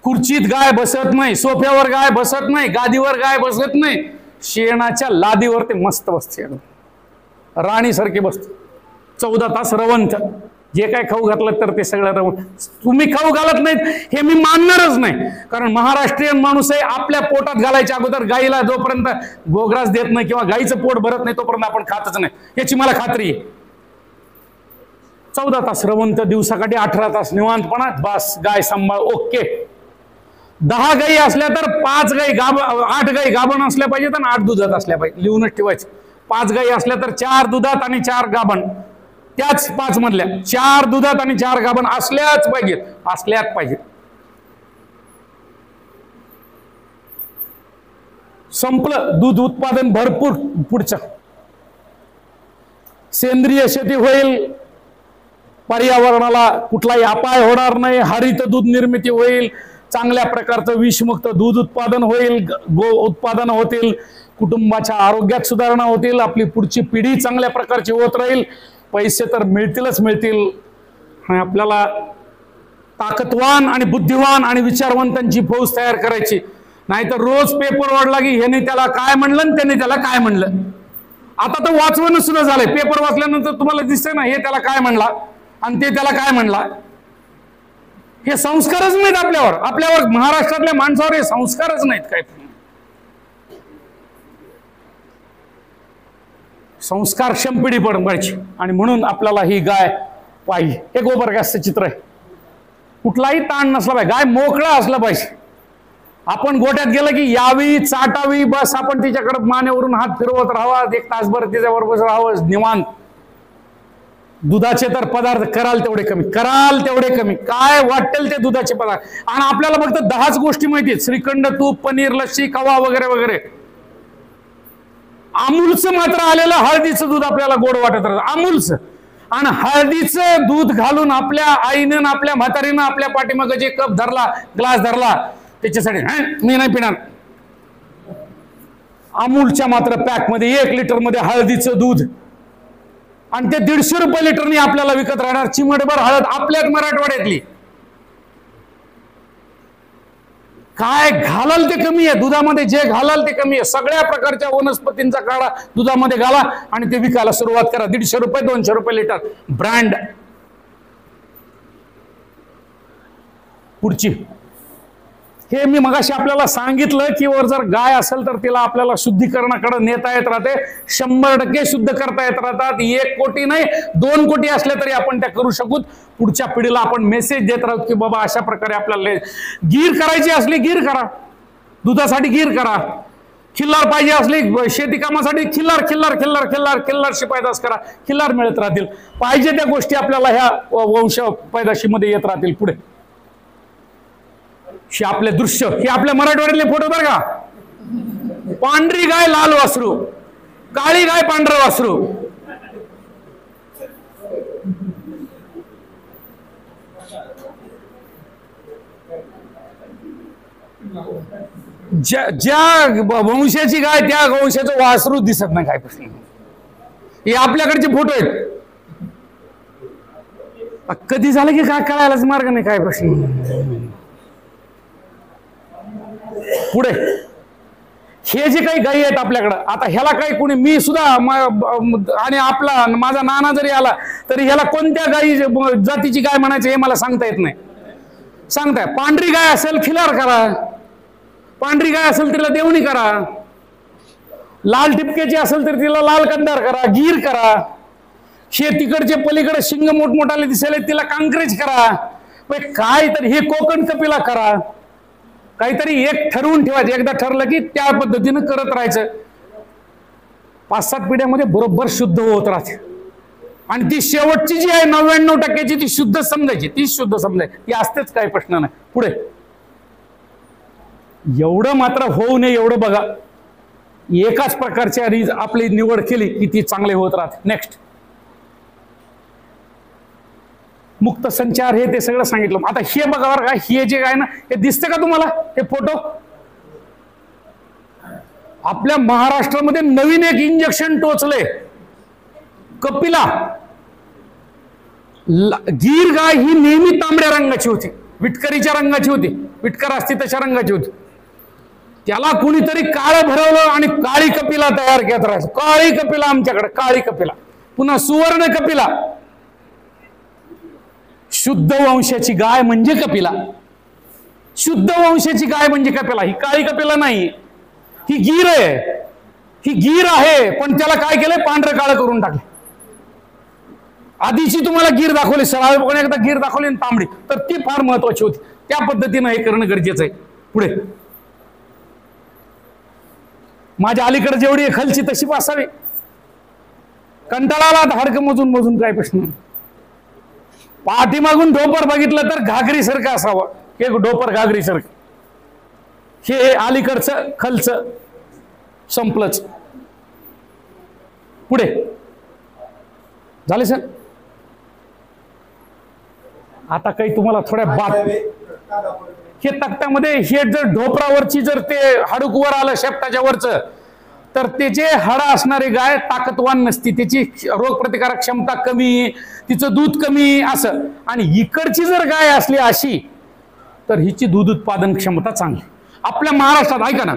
खुर्चीत गाय बसत नाही, सोफ्यावर गाय बसत नाही, गादीवर गाय बसत नाही, शेणाच्या लादीवर ते मस्त बसते, राणीसारखी बसते. 14 तास रवंथ. जे काय खाऊ घातलं तर ते सगळं रवण. तुम्ही खाऊ घालत नाहीत हे मी मानणारच नाही, कारण महाराष्ट्रीयन माणूस आहे. आपल्या पोटात घालायच्या अगोदर गाईला जोपर्यंत गोग्रास देत नाही किंवा गाईचं पोट भरत नाही तोपर्यंत आपण खातच नाही, याची मला खात्री आहे. 14 तास रवंथ, दिवसाकाठी 18 तास निवांतपणा, बस गाय सांभाळ, ओके. 10 गाई असल्या तर 5 गाई 8 गाई गाभण असल्या पाहिजेत आणि 8 दुधात असल्या पाहिजे. लिहूनच ठेवायचं. 5 गाई असल्या तर 4 दुधात आणि 4 गाभण. त्याच 5 मधल्या 4 दुधात आणि 4 गाभण असल्याच पाहिजेत, असल्याच पाहिजेत. संपलं. दूध उत्पादन भरपूर. पुढचं सेंद्रिय शेती होईल, पर्यावरणाला कुठलाही अपाय होणार नाही, हरित दूध निर्मिती होईल, चांगल्या प्रकारचं विषमुक्त दूध उत्पादन होईल, गो उत्पादन होतील, कुटुंबाच्या आरोग्यात सुधारणा होतील, आपली पुढची पिढी चांगल्या प्रकारची होत राहील, पैसे तर मिळतीलच मिळतील. आणि आपल्याला ताकदवान आणि बुद्धिवान आणि विचारवंतांची फौज तयार करायची. नाहीतर रोज पेपर ओढला की ह्याने त्याला काय म्हणलं आणि त्याने त्याला काय म्हणलं. आता तर वाचवणं सुद्धा झालंय. पेपर वाचल्यानंतर तुम्हाला दिसतंय ना, हे त्याला काय म्हणला आणि ते त्याला काय म्हणला. हे संस्कारच नाहीत आपल्यावर. आपल्यावर महाराष्ट्रातल्या माणसावर हे संस्कारच नाहीत. काय संस्कारक्षम पिढी पडवायची. आणि म्हणून आपल्याला ही गाय पाहिजे. हे गोबर गॅसचं चित्र आहे. कुठलाही ताण नसला पाहिजे, गाय मोकळा असला पाहिजे. आपण गोठ्यात गेलं की यावी, चाटावी, बस आपण तिच्याकडे मानेवरून हात फिरवत राहावा, 1 तासभर तिच्याबरोबर राहावं निवांत. दुधाचे तर पदार्थ कराल तेवढे कमी, कराल तेवढे कमी, काय वाटेल ते दुधाचे पदार्थ. आणि आपल्याला फक्त 10च गोष्टी माहिती आहेत: श्रीखंड, तूप, पनीर, लस्सी, खवा वगैरे वगैरे. अमूलचं मात्र आलेलं हळदीचं दूध आपल्याला गोड वाटत राहतं, अमूलचं. आणि हळदीचं दूध घालून आपल्या आईनं, आपल्या म्हातारीनं आपल्या पाठीमागे जे कप धरला, ग्लास धरला, त्याच्यासाठी मी नाही पिणार. अमूलच्या मात्र पॅक मध्ये 1 लिटर मध्ये हळदीचं दूध, आणि ते 150 रुपये लिटरनी आपल्याला विकत राहणार. चिमटभर हळद आपल्यात मराठवाड्यातली. काय घालाल ते कमी आहे दुधामध्ये, जे घालाल ते कमी आहे. सगळ्या प्रकारच्या वनस्पतींचा काढा दुधामध्ये घाला आणि ते विकायला सुरुवात करा. 150 रुपये 200 रुपये लिटर ब्रँड. पुढची हे मी मगाशी आपल्याला सांगितलं की वर जर गाय असेल तर तिला आपल्याला शुद्धीकरणाकडे नेता येत राहते. 100% शुद्ध करता येत राहतात. 1 कोटी नाही 2 कोटी असले तरी आपण त्या करू शकू. पुढच्या पिढीला आपण मेसेज देत राहतो की बाबा अशा प्रकारे आपल्याला गीर करायची असली गीर करा, दुधासाठी गीर करा. खिल्लार पाहिजे असली शेती कामासाठी खिल्लार खिल्लार खिल्लार खिल्लार खिल्लारशी पैदास करा, खिल्लार मिळत राहतील. पाहिजे त्या गोष्टी आपल्याला ह्या वंश पैदाशीमध्ये येत राहतील. पुढे हे आपले दृश्य, हे आपल्या मराठवाड्यातले फोटो बरं का. पांढरी गाय लाल वासरू, काळी गाय पांढरं वासरू. ज्या वंशाची गाय त्या वंशाचं वासरू दिसत नाही. काय प्रश्न, हे आपल्याकडचे फोटो आहेत. कधी झालं की काय कळायलाच मार्ग नाही. काय प्रश्न. पुढे हे जे काही गायी आहेत आपल्याकडं, आता ह्याला काही कोणी, मी सुद्धा आणि आपला माझा नाना जरी आला तरी ह्याला कोणत्या गायी जातीची गाय म्हणायची हे मला सांगता येत नाही. सांगताय पांढरी गाय असेल खिलार करा, पांढरी गाय असेल तिला देवणी करा, लाल टिपक्याची असेल तर तिला लाल कंदार करा, गीर करा. हे तिकडचे पलीकडे शिंग मोठमोठाले दिसायला तिला कांक्रेज करा. काय तर हे कोकण कपिला करा. काहीतरी एक ठरवून ठेवायचं. एकदा ठरलं की त्या पद्धतीनं करत राहायचं. 5-7 पिढ्यामध्ये बरोबर शुद्ध होत राहते. आणि ती शेवटची जी आहे 99% ती शुद्ध समजायची, ती शुद्ध समजायची, ती असतेच. काही प्रश्न नाही. पुढे एवढं मात्र होऊ नये एवढं बघा. एकाच प्रकारची आपली निवड केली की ती चांगले होत राहते. नेक्स्ट मुक्त संचार, हे ते सगळं सांगितलं. आता हे बघा बरं का, हे जे आहे ना, हे दिसते का तुम्हाला हे फोटो. आपल्या महाराष्ट्रामध्ये नवीन एक इंजेक्शन टोचले. कपिला गीर गाय ही नेहमी तांबड्या रंगाची होती, विटकरीच्या रंगाची होती, विटकर असती तशा रंगाची होती. त्याला कुणीतरी काळं भरवलं आणि काळी कपिला तयार करत राहायचं. काळी कपिला आमच्याकडे, काळी कपिला. पुन्हा सुवर्ण कपिला. शुद्ध वंशाची गाय म्हणजे कपिला. शुद्ध वंशाची गाय म्हणजे कपिला. ही काळी कपिला नाही, ही गीर आहे. ही गीर आहे पण त्याला काय केलंय, पांढरं काळं करून टाकले. आधीची तुम्हाला गीर दाखवली, सरळपणे एकदा गीर दाखवली आणि तांबडी, तर ती फार महत्वाची होती. त्या पद्धतीनं हे करणं गरजेचं आहे. पुढे माझ्या अलीकडे जेवढी खालची तशी असावी. कंटाळाला हाडकं मोजून मोजून काय प्रश्न. पाठीमागून ढोपर बघितलं तर घागरी सारखं असावं. हे ढोपर घागरी सारखं. हे अलीकडचं खालचं संपलंच. पुढे झाले सर. आता काही तुम्हाला थोड्या बात, हे तक्त्यामध्ये हे जर ढोपरावरची जर ते हाडूक वर आलं शेपटाच्या वरचं, तर त्याचे हाडा असणारी गाय ताकदवान नसती, त्याची रोगप्रतिकारक क्षमता कमी, तिचं दूध कमी असं. आणि इकडची जर गाय असली अशी तर हिची दूध उत्पादन क्षमता चांगली. आपल्या महाराष्ट्रात ऐका ना,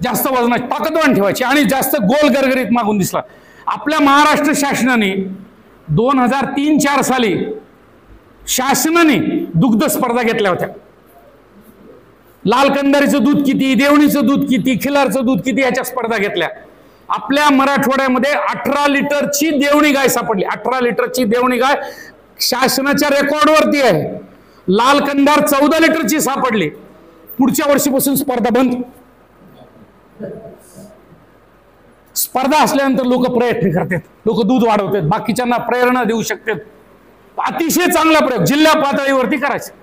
जास्त वजनाची ताकदवान ठेवायची आणि जास्त गोल गरगरीत मागून दिसला. आपल्या महाराष्ट्र शासनाने 2003-04 साली शासनाने दुग्ध स्पर्धा घेतल्या होत्या. लाल कंदारीचं दूध किती, देवणीचं दूध किती, खिलारचं दूध किती, याच्या स्पर्धा घेतल्या. आपल्या मराठवाड्यामध्ये 18 लिटरची देवणी गाय सापडली. 18 लिटरची देवणी गाय शासनाच्या रेकॉर्डवरती आहे. लाल कंदार 14 लिटरची सापडली. पुढच्या वर्षीपासून स्पर्धा बंद. स्पर्धा असल्यानंतर लोक प्रयत्न करतात, लोक दूध वाढवतात, बाकीच्यांना प्रेरणा देऊ शकतात. अतिशय चांगला प्रयोग जिल्हा पातळीवरती करायचा.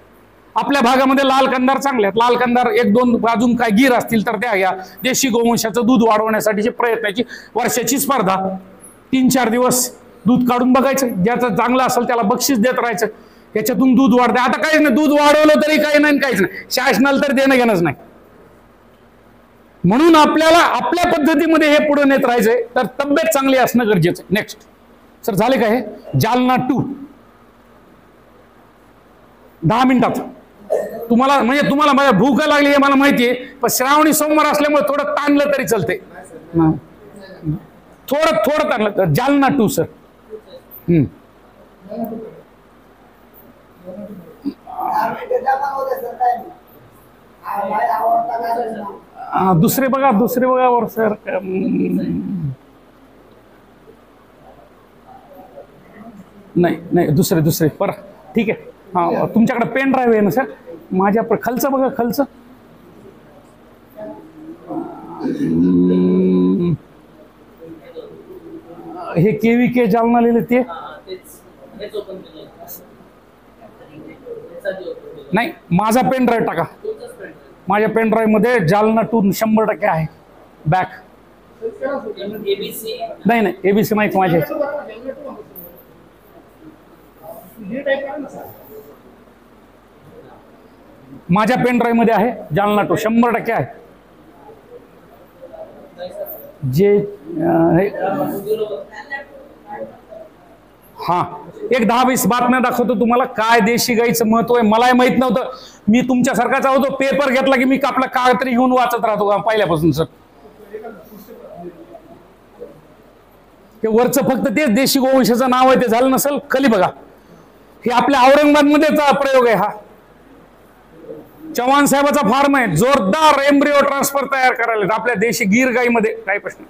आपल्या भागामध्ये लाल कंदार चांगले आहेत. लाल कंदार 1-2 अजून काय गिर असतील तर त्या घ्या. देशी गोवंशाचं दूध वाढवण्यासाठीची प्रयत्नाची वर्षाची स्पर्धा. 3-4 दिवस दूध काढून बघायचं. ज्याचं चांगलं असेल त्याला बक्षीस देत राहायचं. त्याच्यातून दूध वाढते. आता काहीच नाही, दूध वाढवलं तरी काही नाही, काहीच नाही. शासनाला तर देणं घेणंच नाही. म्हणून आपल्याला आपल्या पद्धतीमध्ये हे पुढे नेत राहायचंय. तर तब्येत चांगली असणं गरजेचं आहे. नेक्स्ट सर झाले का हे जालना 2 10 मिनिटात. तुम्हाला म्हणजे तुम्हाला माझ्या भूक लागली आहे मला माहिती आहे, पण श्रावणी सोमवार असल्यामुळे थोडं ताणलं तरी चालते. थोडं ताणलं. जालना 2 सर. दुसरे बघा वर सर. नाही दुसरे पर ठीक आहे. हा तुमच्याकडे पेन ड्राईव्ह आहे ना सर. माझ्या खालचं बघा, खालचं हे KVK जालना लिहिले ते नाही, माझा पेन ड्राईव्ह टाका. माझ्या पेन ड्राईव्ह मध्ये जालना टू 100% आहे बॅक. नाही नाही ABC नाहीच माझ्या. माझ्या पेन ड्राईव्ह मध्ये आहे जालना टू 100% आहे. जे हा एक 10-20 बातम्या दाखवतो तुम्हाला काय देशी गाईचं महत्व आहे. मलाही माहित नव्हतं. मी तुमच्यासारखाच होतो, पेपर घेतला की मी आपला कागद तरी घेऊन वाचत राहतो पहिल्यापासून. सर ते वरचं फक्त तेच देशी गोवंशाचं नाव आहे ते झालं नसेल. खाली बघा, हे आपल्या औरंगाबाद मध्येचा प्रयोग आहे. हा चव्हाण साहेबाचा फार्म आहे. जोरदार एम्ब्रिओ ट्रान्सफर तयार करायला आपल्या देशी गिर गाईमध्ये. काय प्रश्न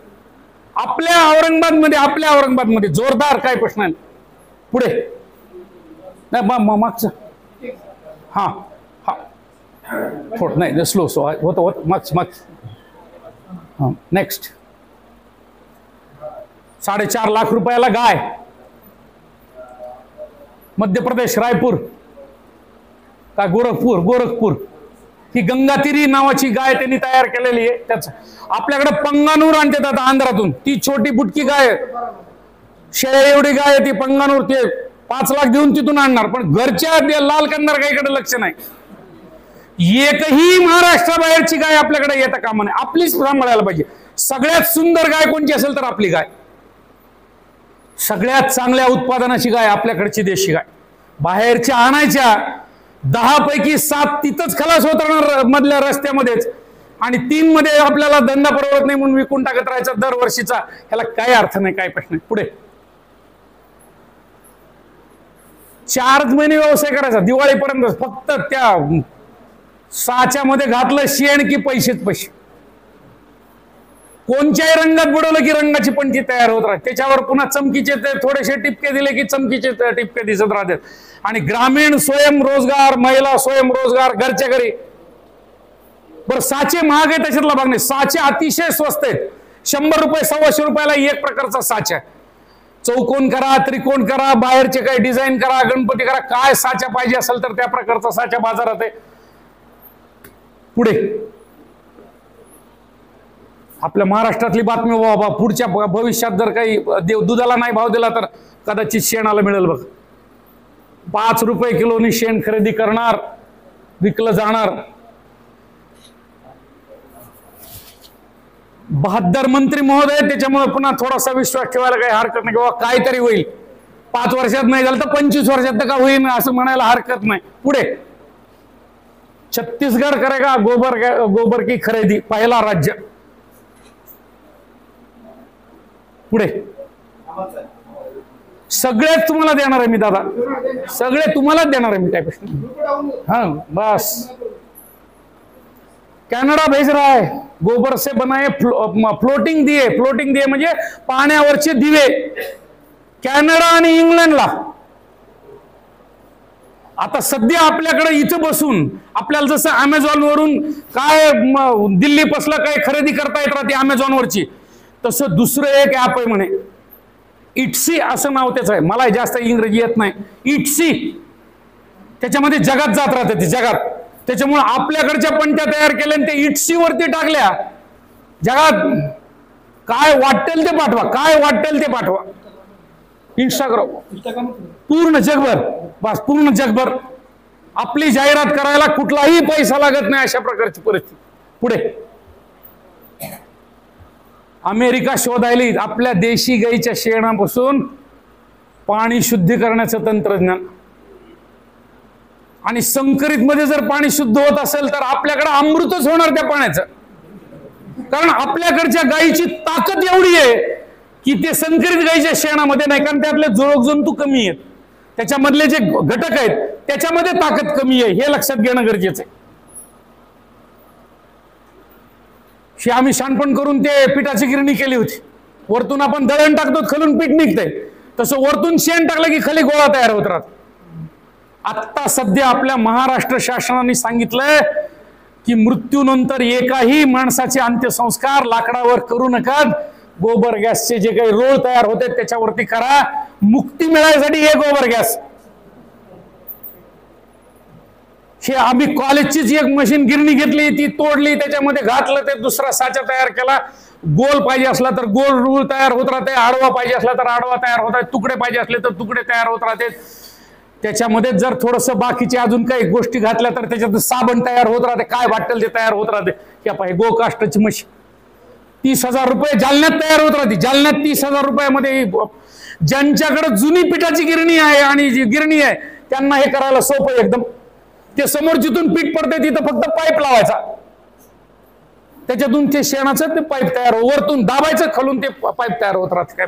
आपल्या औरंगाबाद मध्ये जोरदार. काय प्रश्न आहे पुढे? नाही मागचं. हा हा थोडं नाही स्लो होत मागच. हा नेक्स्ट. 4.5 लाख रुपयाला गाय. मध्य प्रदेश रायपूर का गोरखपूर ही गंगातीरी नावाची गाय त्यांनी तयार केलेली आहे. त्याच आपल्याकडे पंगानूर आणतात आता आंध्रातून. ती छोटी बुटकी गाय, शेळ्या एवढी गाय ती पंगानूर. ते 5 लाख देऊन तिथून आणणार, पण घरच्या लाल कंदार गायकडे लक्ष नाही. एकही महाराष्ट्राबाहेरची गाय आपल्याकडे येता कामा नये. आपलीच सांभाळायला पाहिजे. सगळ्यात सुंदर गाय कोणती असेल तर आपली गाय. सगळ्यात चांगल्या उत्पादनाची गाय आपल्याकडची देशी गाय. बाहेरच्या आणायच्या 10 पैकी 7 तिथंच खलास होत राहणार मधल्या रस्त्यामध्येच, आणि 3 मध्ये आपल्याला धंदा परवडत नाही म्हणून विकून टाकत राहायचा दरवर्षीचा. ह्याला काय अर्थ नाही. काय प्रश्न पुढे? 4 महिने व्यवसाय करायचा दिवाळीपर्यंत. फक्त त्या 6च्या मध्ये घातलं शेण की पैसेच पैसे. कोणत्याही रंगात बुडवलं की रंगाची पंटी तयार होत राहते. त्याच्यावर पुन्हा चमकीचे थोडेसे टिपके दिले की चमकीचे टिपके दिसत राहतात. आणि ग्रामीण स्वयंरोजगार, महिला स्वयंरोजगार घरच्या घरी. बरं साचे महाग आहे त्याच्यातला भाग नाही. साचे अतिशय स्वस्त आहेत. 100 रुपये 125 रुपयाला एक प्रकारचा साचा. चौकोन करा, त्रिकोण करा, बाहेरचे काही डिझाईन करा, गणपती करा, काय साचा पाहिजे असेल तर त्या प्रकारचा साचा बाजारात आहे. पुढे आपल्या महाराष्ट्रातली बातमी बाबा. पुढच्या भविष्यात जर काही दुधाला नाही भाव दिला तर कदाचित शेणाला मिळेल बघ. 5 रुपये किलोनी शेण खरेदी करणार, विकलं जाणार. 72 मंत्री महोदय. त्याच्यामुळे पुन्हा थोडासा विश्वास ठेवायला काही हरकत नाही. बाबा काहीतरी होईल. 5 वर्षात नाही झालं तर 25 वर्षात का होईल असं म्हणायला हरकत नाही. पुढे छत्तीसगड करेगा गोबर की खरेदी. पहिला राज्य. पुढे सगळेच तुम्हाला देणार आहे मी दादा. सगळे तुम्हालाच देणार आहे मी. काय प्रश्न? हा बस. कॅनडा भेज रहा है गोबर से बनाए फ्लोटिंग दिए. फ्लोटिंग दिए म्हणजे पाण्यावरचे दिवे. कॅनडा आणि इंग्लंडला. आता सध्या आपल्याकडे इथं बसून आपल्याला जसं अमेझॉन वरून काय दिल्ली पासला काय खरेदी करता येत राहते अमेझॉन वरची, तसं दुसरं एक ऍप आहे म्हणे. इट्सी असं नाव त्याचं आहे. मला जास्त इंग्रजी येत नाही. इट्सी. त्याच्यामध्ये जगात जात राहते ते जगात. त्याच्यामुळे आपल्याकडच्या पंट्या तयार केल्या आणि ते इट्सी वरती टाकल्या. जगात काय वाटेल ते पाठवा. काय वाटेल ते पाठवा. इंस्टाग्राम पूर्ण जगभर. बस पूर्ण जगभर आपली जाहिरात करायला कुठलाही पैसा लागत नाही. अशा प्रकारची परिस्थिती. पुढे अमेरिका शोधायली आपल्या देशी गाईच्या शेणापासून पाणी शुद्धी करण्याचं तंत्रज्ञान. आणि संकरित मध्ये जर पाणी शुद्ध होत असेल तर आपल्याकडे अमृतच होणार त्या पाण्याचं. कारण आपल्याकडच्या गायीची ताकद एवढी आहे की ते संकरित गायीच्या शेणामध्ये नाही. कारण त्यातले जोडजंतू कमी आहेत. त्याच्यामधले जे घटक आहेत त्याच्यामध्ये ताकद कमी आहे. हे लक्षात घेणं गरजेचं आहे. आम्ही शानपण करून ते पिठाची गिरणी केली होती. वरतून आपण दळण टाकतो, खालून पीठ निघतंय. तसं वरतून शेण टाकलं की खाली गोळा तयार होत राहतो. आता सध्या आपल्या महाराष्ट्र शासनाने सांगितलंय की मृत्यूनंतर एकाही माणसाचे अंत्यसंस्कार लाकडावर करू नका. गोबर गॅसचे जे काही रोळ तयार होते त्याच्यावरती करा. मुक्ती मिळायसाठी हे गोबर गॅस. हे आम्ही कॉलेजचीच एक मशीन गिरणी घेतली, ती तोडली, त्याच्यामध्ये घातलं, ते दुसरा साचा तयार केला. गोल पाहिजे असला तर गोल रूळ तयार होत राहते, आडवा पाहिजे असला तर आडवा तयार होत आहे, तुकडे पाहिजे असले तर तुकडे तयार होत राहते. त्याच्यामध्ये जर थोडस बाकीचे अजून काही गोष्टी घातल्या तर त्याच्यात साबण तयार होत राहते, काय वाटेल ते तयार होत राहते. हे पाहिजे गोकास्टची मशीन 30,000 रुपये जालन्यात तयार होत राहते. जालन्यात 30,000 रुपयामध्ये ज्यांच्याकडे जुनी पिठाची गिरणी आहे आणि जी गिरणी आहे त्यांना हे करायला सोपं एकदम. ते समोर जिथून पीठ पडते तिथं फक्त पाईप लावायचा, त्याच्यातून ते शेणाचं ते पाईप तयार वरतून दाबायचं, खालून ते पाईप तयार होत राहते. काय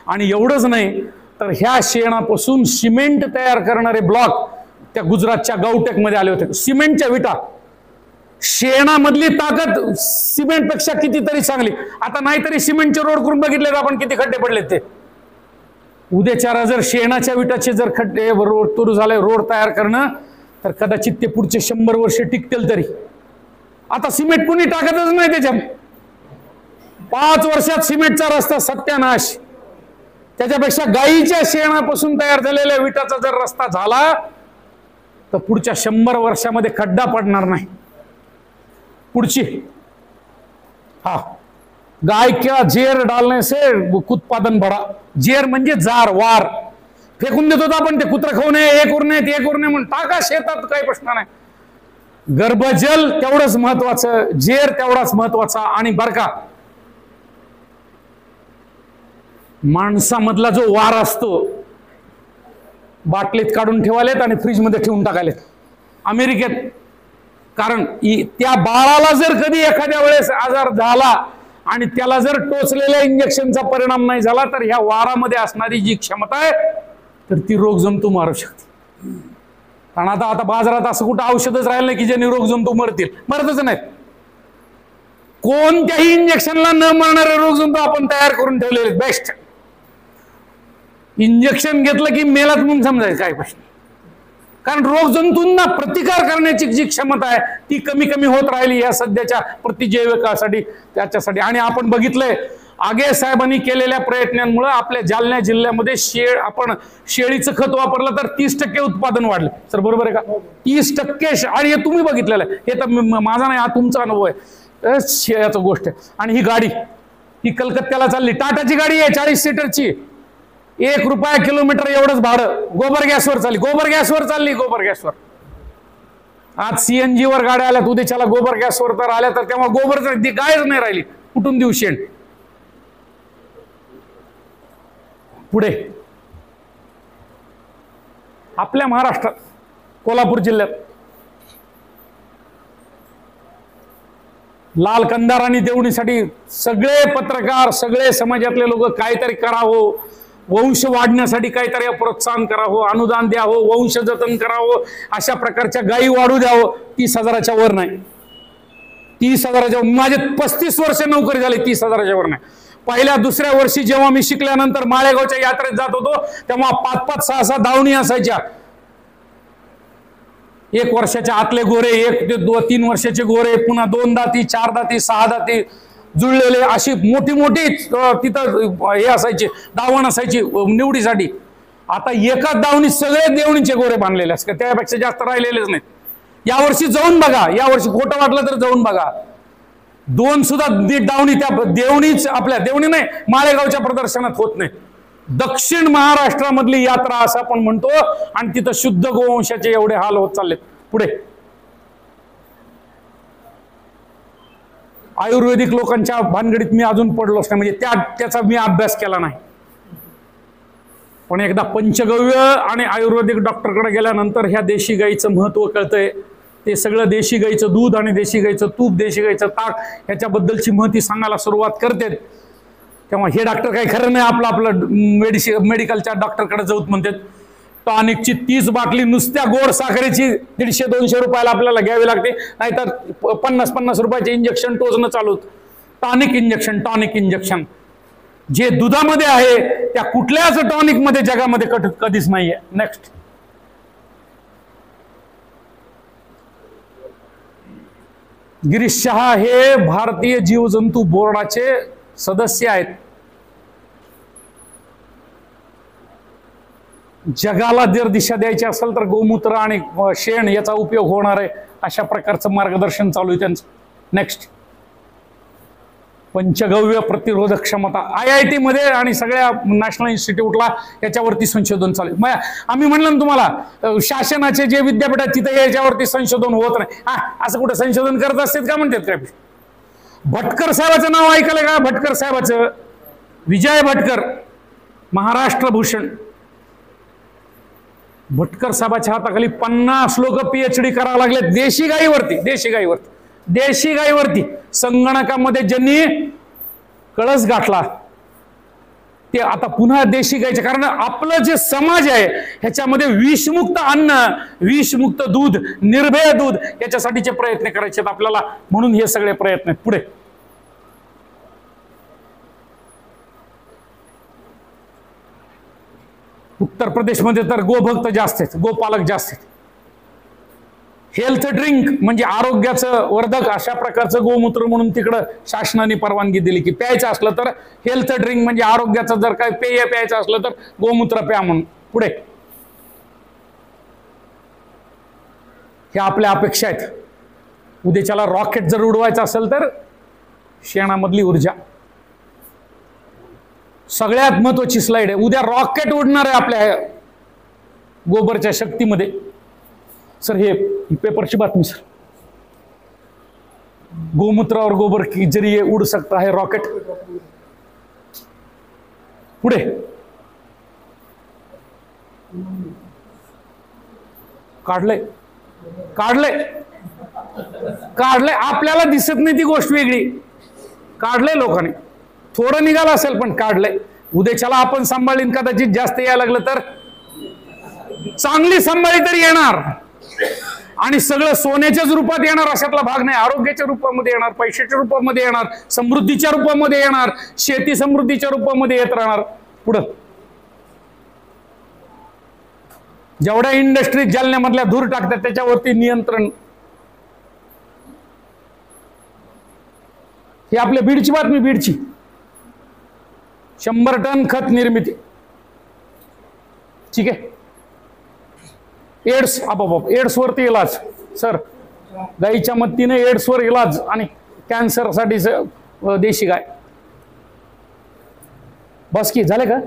आणि एवढंच नाही तर ह्या शेणापासून सिमेंट तयार करणारे ब्लॉक त्या गुजरातच्या गावटेक मध्ये आले होते. सिमेंटच्या विटा, शेणामधली ताकद सिमेंट पेक्षा कितीतरी चांगली. आता नाहीतरी सिमेंटचे रोड करून बघितले आपण किती खड्डे पडलेत ते. उद्याच्याला जर शेणाच्या विटाचे जर खड्डे रोड सुरू झाले, रोड तयार करणं, तर कदाचित ते पुढचे 100 वर्ष टिकतील. तरी आता सिमेंट कुणी टाकतच नाही त्याच्यात. 5 वर्षात सिमेंटचा रस्ता सत्यानाश. त्याच्यापेक्षा गाईच्या शेणापासून तयार झालेल्या विटाचा जर रस्ता झाला तर पुढच्या 100 वर्षामध्ये खड्डा पडणार नाही. पुढची गाय क्या जेर डालने से उत्पादन बढा. जेर म्हणजे जार, वार फेकून देतो आपण, ते कुत्र खाऊ नये, हे करू नये, ते करू नये म्हणून टाका शेतात, काही प्रश्न नाही. गर्भजल तेवढंच महत्वाचं, जेर तेवढाच महत्वाचा. आणि बर का, माणसामधला जो वार असतो बाटलीत काढून ठेवालेत आणि फ्रीजमध्ये ठेवून टाकालेत अमेरिकेत. कारण त्या बाळाला जर कधी एखाद्या वेळेस आजार झाला आणि त्याला जर टोचलेल्या इंजेक्शनचा परिणाम नाही झाला तर ह्या वारामध्ये असणारी जी क्षमता आहे तर ती रोगजंतू मारू शकते. कारण आता बाजारात असं कुठं औषधच राहिलं नाही की ज्यांनी रोगजंतू मरतील, मरतच नाहीत. कोणत्याही इंजेक्शनला न मरणारे रोगजंतू आपण तयार करून ठेवलेले बेस्ट. इंजेक्शन घेतलं की मेलात म्हणून समजायचं काय प्रश्न. कारण रोगजंतूंना प्रतिकार करण्याची जी क्षमता आहे ती कमी कमी होत राहिली या सध्याच्या प्रतिजैविकासाठी, त्याच्यासाठी. आणि आपण बघितलंय आगे साहेबांनी केलेल्या प्रयत्नांमुळे आपल्या जालना जिल्ह्यामध्ये आपण शेळीचं खत वापरलं तर 30% उत्पादन वाढलं. सर बरोबर आहे का? 30%. आणि हे तुम्ही बघितलेलं आहे, हे तर माझा नाही, हा तुमचा अनुभव आहे. शेळ्याचं गोष्ट आहे. आणि ही गाडी ही कलकत्त्याला चालली, टाटाची गाडी आहे 40 सीटरची, 1 रुपया किलोमीटर एवढंच भाडं. गोबर गॅसवर चालली, गोबर गॅसवर चालली, गोबर गॅसवर. आज CNG वर गाड्या आल्यात, उद्याच्याला गोबर गॅसवर तर आल्या, तर तेव्हा गोबर गायच नाही राहिली, कुठून देऊ शेण. पुढे आपल्या महाराष्ट्रात कोल्हापूर जिल्ह्यात लाल कंदार आणि देवणीसाठी सगळे पत्रकार, सगळे समाजातले लोक काहीतरी करावं, वंश वाढण्यासाठी काहीतरी प्रोत्साहन करावं, अनुदान द्यावं, वंश जतन करावं, अशा प्रकारच्या गायी वाढू द्यावं. 30,000च्या वर नाही, 30,000च्या. माझे 35 वर्ष नोकरी झाली, 30,000च्या वर नाही. पहिल्या दुसऱ्या वर्षी जेव्हा मी शिकल्यानंतर माळेगावच्या यात्रेत जात होतो तेव्हा 5-5, 6-6 दावणी असायच्या. 1 वर्षाच्या आतले गोरे, 1 ते 3 वर्षाचे गोरे, पुन्हा 2 दाती, 4 दाती, 6 दाती जुळलेले, अशी मोठी मोठी तिथं हे असायचे, दावण असायची निवडीसाठी. आता एकाच दावणीत सगळे देवणीचे गोरे बांधलेले असतात, त्यापेक्षा जास्त राहिलेलेच नाहीत. यावर्षी जाऊन बघा, यावर्षी खोटं वाटलं तर जाऊन बघा, 2 सुद्धा दावणी त्या देवणीच, आपल्या देवणी नाही, माळेगावच्या प्रदर्शनात होत नाही. दक्षिण महाराष्ट्रामधली यात्रा असं आपण म्हणतो, आणि तिथं शुद्ध गोवंशाचे एवढे हाल होत चाललेत. पुढे आयुर्वेदिक लोकांच्या भानगडीत मी अजून पडलोच नाही, म्हणजे त्याचा मी अभ्यास केला नाही. पण एकदा पंचगव्य आणि आयुर्वेदिक डॉक्टरकडे गेल्यानंतर ह्या देशी गाईचं महत्व कळतंय. ते सगळं देशी गाईचं दूध आणि देशी गाईचं तूप, देशी गाईचं ताक ह्याच्याबद्दलची माहिती सांगायला सुरुवात करते. तेव्हा हे डॉक्टर काही खरं नाही, आपलं मेडिकलच्या डॉक्टरकडे जाऊत म्हणतात. टॉनिकची 30 बाटली नुसत्या गोड साखरेची 150-200 रुपयाला आपल्याला घ्यावी लागते, नाहीतर 50-50 रुपयाचे इंजेक्शन टोचणं चालू. टॉनिक इंजेक्शन जे दुधामध्ये आहे त्या कुठल्याच टॉनिक मध्ये जगामध्ये कधीच नाहीये. नेक्स्ट, गिरीश शहा हे भारतीय जीवजंतू बोर्डाचे सदस्य आहेत. जगाला जर दिशा द्यायची असेल तर गोमूत्र आणि शेण याचा उपयोग होणार आहे, अशा प्रकारचं मार्गदर्शन चालू आहे त्यांचं. नेक्स्ट, पंचगव्य प्रतिरोधक क्षमता. IIT मध्ये आणि सगळ्या नॅशनल इन्स्टिट्यूटला याच्यावरती संशोधन चालू आहे. आम्ही म्हणलं ना तुम्हाला, शासनाचे जे विद्यापीठ आहेत तिथे याच्यावरती संशोधन होत नाही. असं कुठे संशोधन करत असतात का म्हणतात काय? भटकर साहेबाचं नाव ऐकलं का? भटकर साहेबाचं, विजय भटकर, महाराष्ट्र भूषण. भटकर साहेबाच्या हाताखाली 50 लोक PhD करावं लागले देशी गाईवरती. देशी गाईवरती संगणकामध्ये ज्यांनी कळस गाठला ते आता पुन्हा देशी गायचे. कारण आपलं जे समाज आहे ह्याच्यामध्ये विषमुक्त अन्न, विषमुक्त दूध, निर्भय दूध याच्यासाठीचे प्रयत्न करायचे आहेत आपल्याला. म्हणून हे सगळे प्रयत्न आहेत. पुढे, उत्तर प्रदेशमध्ये तर गोभक्त जास्त आहेत, गोपालक जास्त आहेत. हेल्थ ड्रिंक म्हणजे आरोग्याचं वर्धक अशा प्रकारचं गोमूत्र म्हणून तिकडं शासनाने परवानगी दिली की प्यायचं असलं तर हेल्थ ड्रिंक म्हणजे आरोग्याचं जर काही पेय प्यायचं असलं तर गोमूत्र प्या म्हणून. पुढे, हे आपल्या अपेक्षा आहेत. उद्याच्याला रॉकेट जर उडवायचं असेल तर शेणामधली ऊर्जा सगळ्यात महत्वाची स्लाइड आहे. उद्या रॉकेट उडणार आहे आपल्या गोबरच्या शक्तीमध्ये. सर हे पेपरची बातमी सर, गोमूत्र और गोबर के जरिए उड़ सकता है रॉकेट. पुढे, काढले आपल्याला दिसत नाही ती गोष्ट वेगळी. काढले लोकांनी, थोडं निघालं असेल पण काढलंय. उद्याच्याला आपण सांभाळीन कदाचित जास्त यायला लागलं तर, चांगली सांभाळी तरी येणार आणि सगळं सोन्याच्याच रूपात येणार अशातला भाग नाही. आरोग्याच्या रूपामध्ये येणार, पैशाच्या रूपामध्ये येणार, समृद्धीच्या रूपामध्ये येणार, शेती समृद्धीच्या रूपामध्ये येत राहणार. पुढं, जेवढ्या इंडस्ट्रीज जालन्यामधल्या धूर टाकतात त्याच्यावरती नियंत्रण. ही आपल्या बीडची बातमी, बीडची 100 टन खत निर्मिती. ठीक आहे. एड्स, एड्स वरती इलाज. सर, गाईच्या मदतीने एड्स वर इलाज आणि कॅन्सर साठी देशी गाय. बस की झाले का?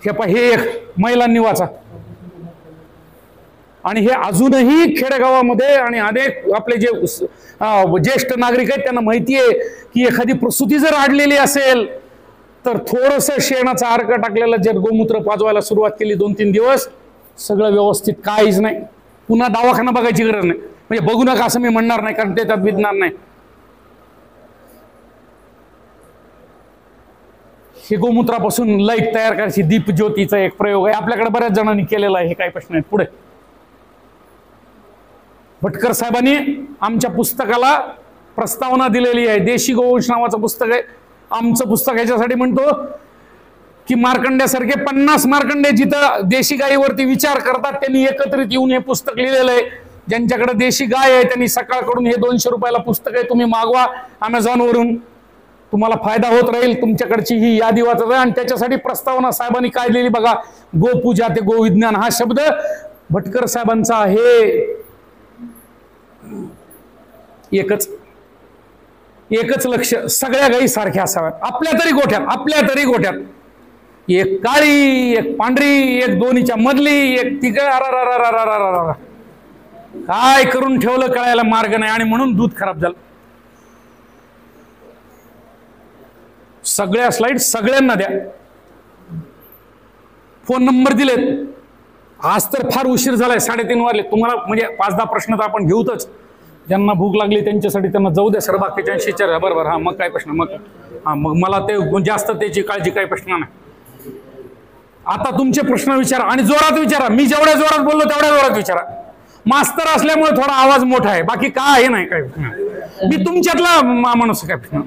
हे एक महिलांनी वाचा. आणि हे अजूनही खेडेगावामध्ये आणि अनेक आपले जे ज्येष्ठ नागरिक आहेत त्यांना माहिती आहे की एखादी प्रसूती जर आडलेली असेल तर थोडस शेणाचा अर्क टाकलेला जर गोमूत्र पाजवायला सुरुवात केली 2-3 दिवस, सगळं व्यवस्थित, काहीच नाही. पुन्हा दवाखाना बघायची गरज नाही. म्हणजे बघू नका असं मी म्हणणार नाही, कारण ते त्यात विज्ञान नाही. हे गोमूत्रापासून लाईट तयार करायची दीप ज्योतीचा एक प्रयोग आहे, आपल्याकडे बऱ्याच जणांनी केलेला आहे. हे काही प्रश्न नाही. पुढे, भटकर साहेबांनी आमच्या पुस्तकाला प्रस्तावना दिलेली आहे. देशी गोवंश नावाचं पुस्तक आहे. आमचं पुस्तक याच्यासाठी म्हणतो की मार्कंड्यासारखे 50 मार्कंडे जिथं देशी गायीवरती विचार करतात त्यांनी एकत्रित येऊन हे पुस्तक लिहिलेलं आहे. ज्यांच्याकडे देशी गाय आहे त्यांनी सकाळकडून हे 200 रुपयाला पुस्तक आहे, तुम्ही मागवा अमेझॉनवरून, तुम्हाला फायदा होत राहील. तुमच्याकडची ही यादी वाचत आहे. आणि त्याच्यासाठी प्रस्तावना साहेबांनी काय लिहिली बघा, गोपूजा ते गोविज्ञान हा शब्द भटकर साहेबांचा आहे. एकच लक्ष, सगळ्या गायी सारख्या असाव्यात, आपल्या तरी गोठ्यात. एक काळी, एक पांढरी, एक दोन्हीच्या मधली, एक तिघ. काय करून ठेवलं कळायला मार्ग नाही आणि म्हणून दूध खराब झालं. सगळ्या स्लाइड सगळ्यांना द्या. फोन नंबर दिलेत. आज तर फार उशीर झालाय, 3:30 वाजले. तुम्हाला म्हणजे 5-10 प्रश्न तर आपण घेऊतच. ज्यांना भूक लागली त्यांच्यासाठी त्यांना जाऊ द्या सर, बाकीच्यांशी विचारा. बरोबर, हा मग काय प्रश्न, मग मला ते जास्त त्याची काळजी, काही प्रश्न नाही. आता तुमचे प्रश्न विचारा आणि जोरात विचारा. मी जेवढ्या जोरात बोललो तेवढ्या जोरात विचारा. मास्तर असल्यामुळे थोडा आवाज मोठा आहे, बाकी काय हे नाही. काय मी तुमच्यातला माणूस, काय प्रश्न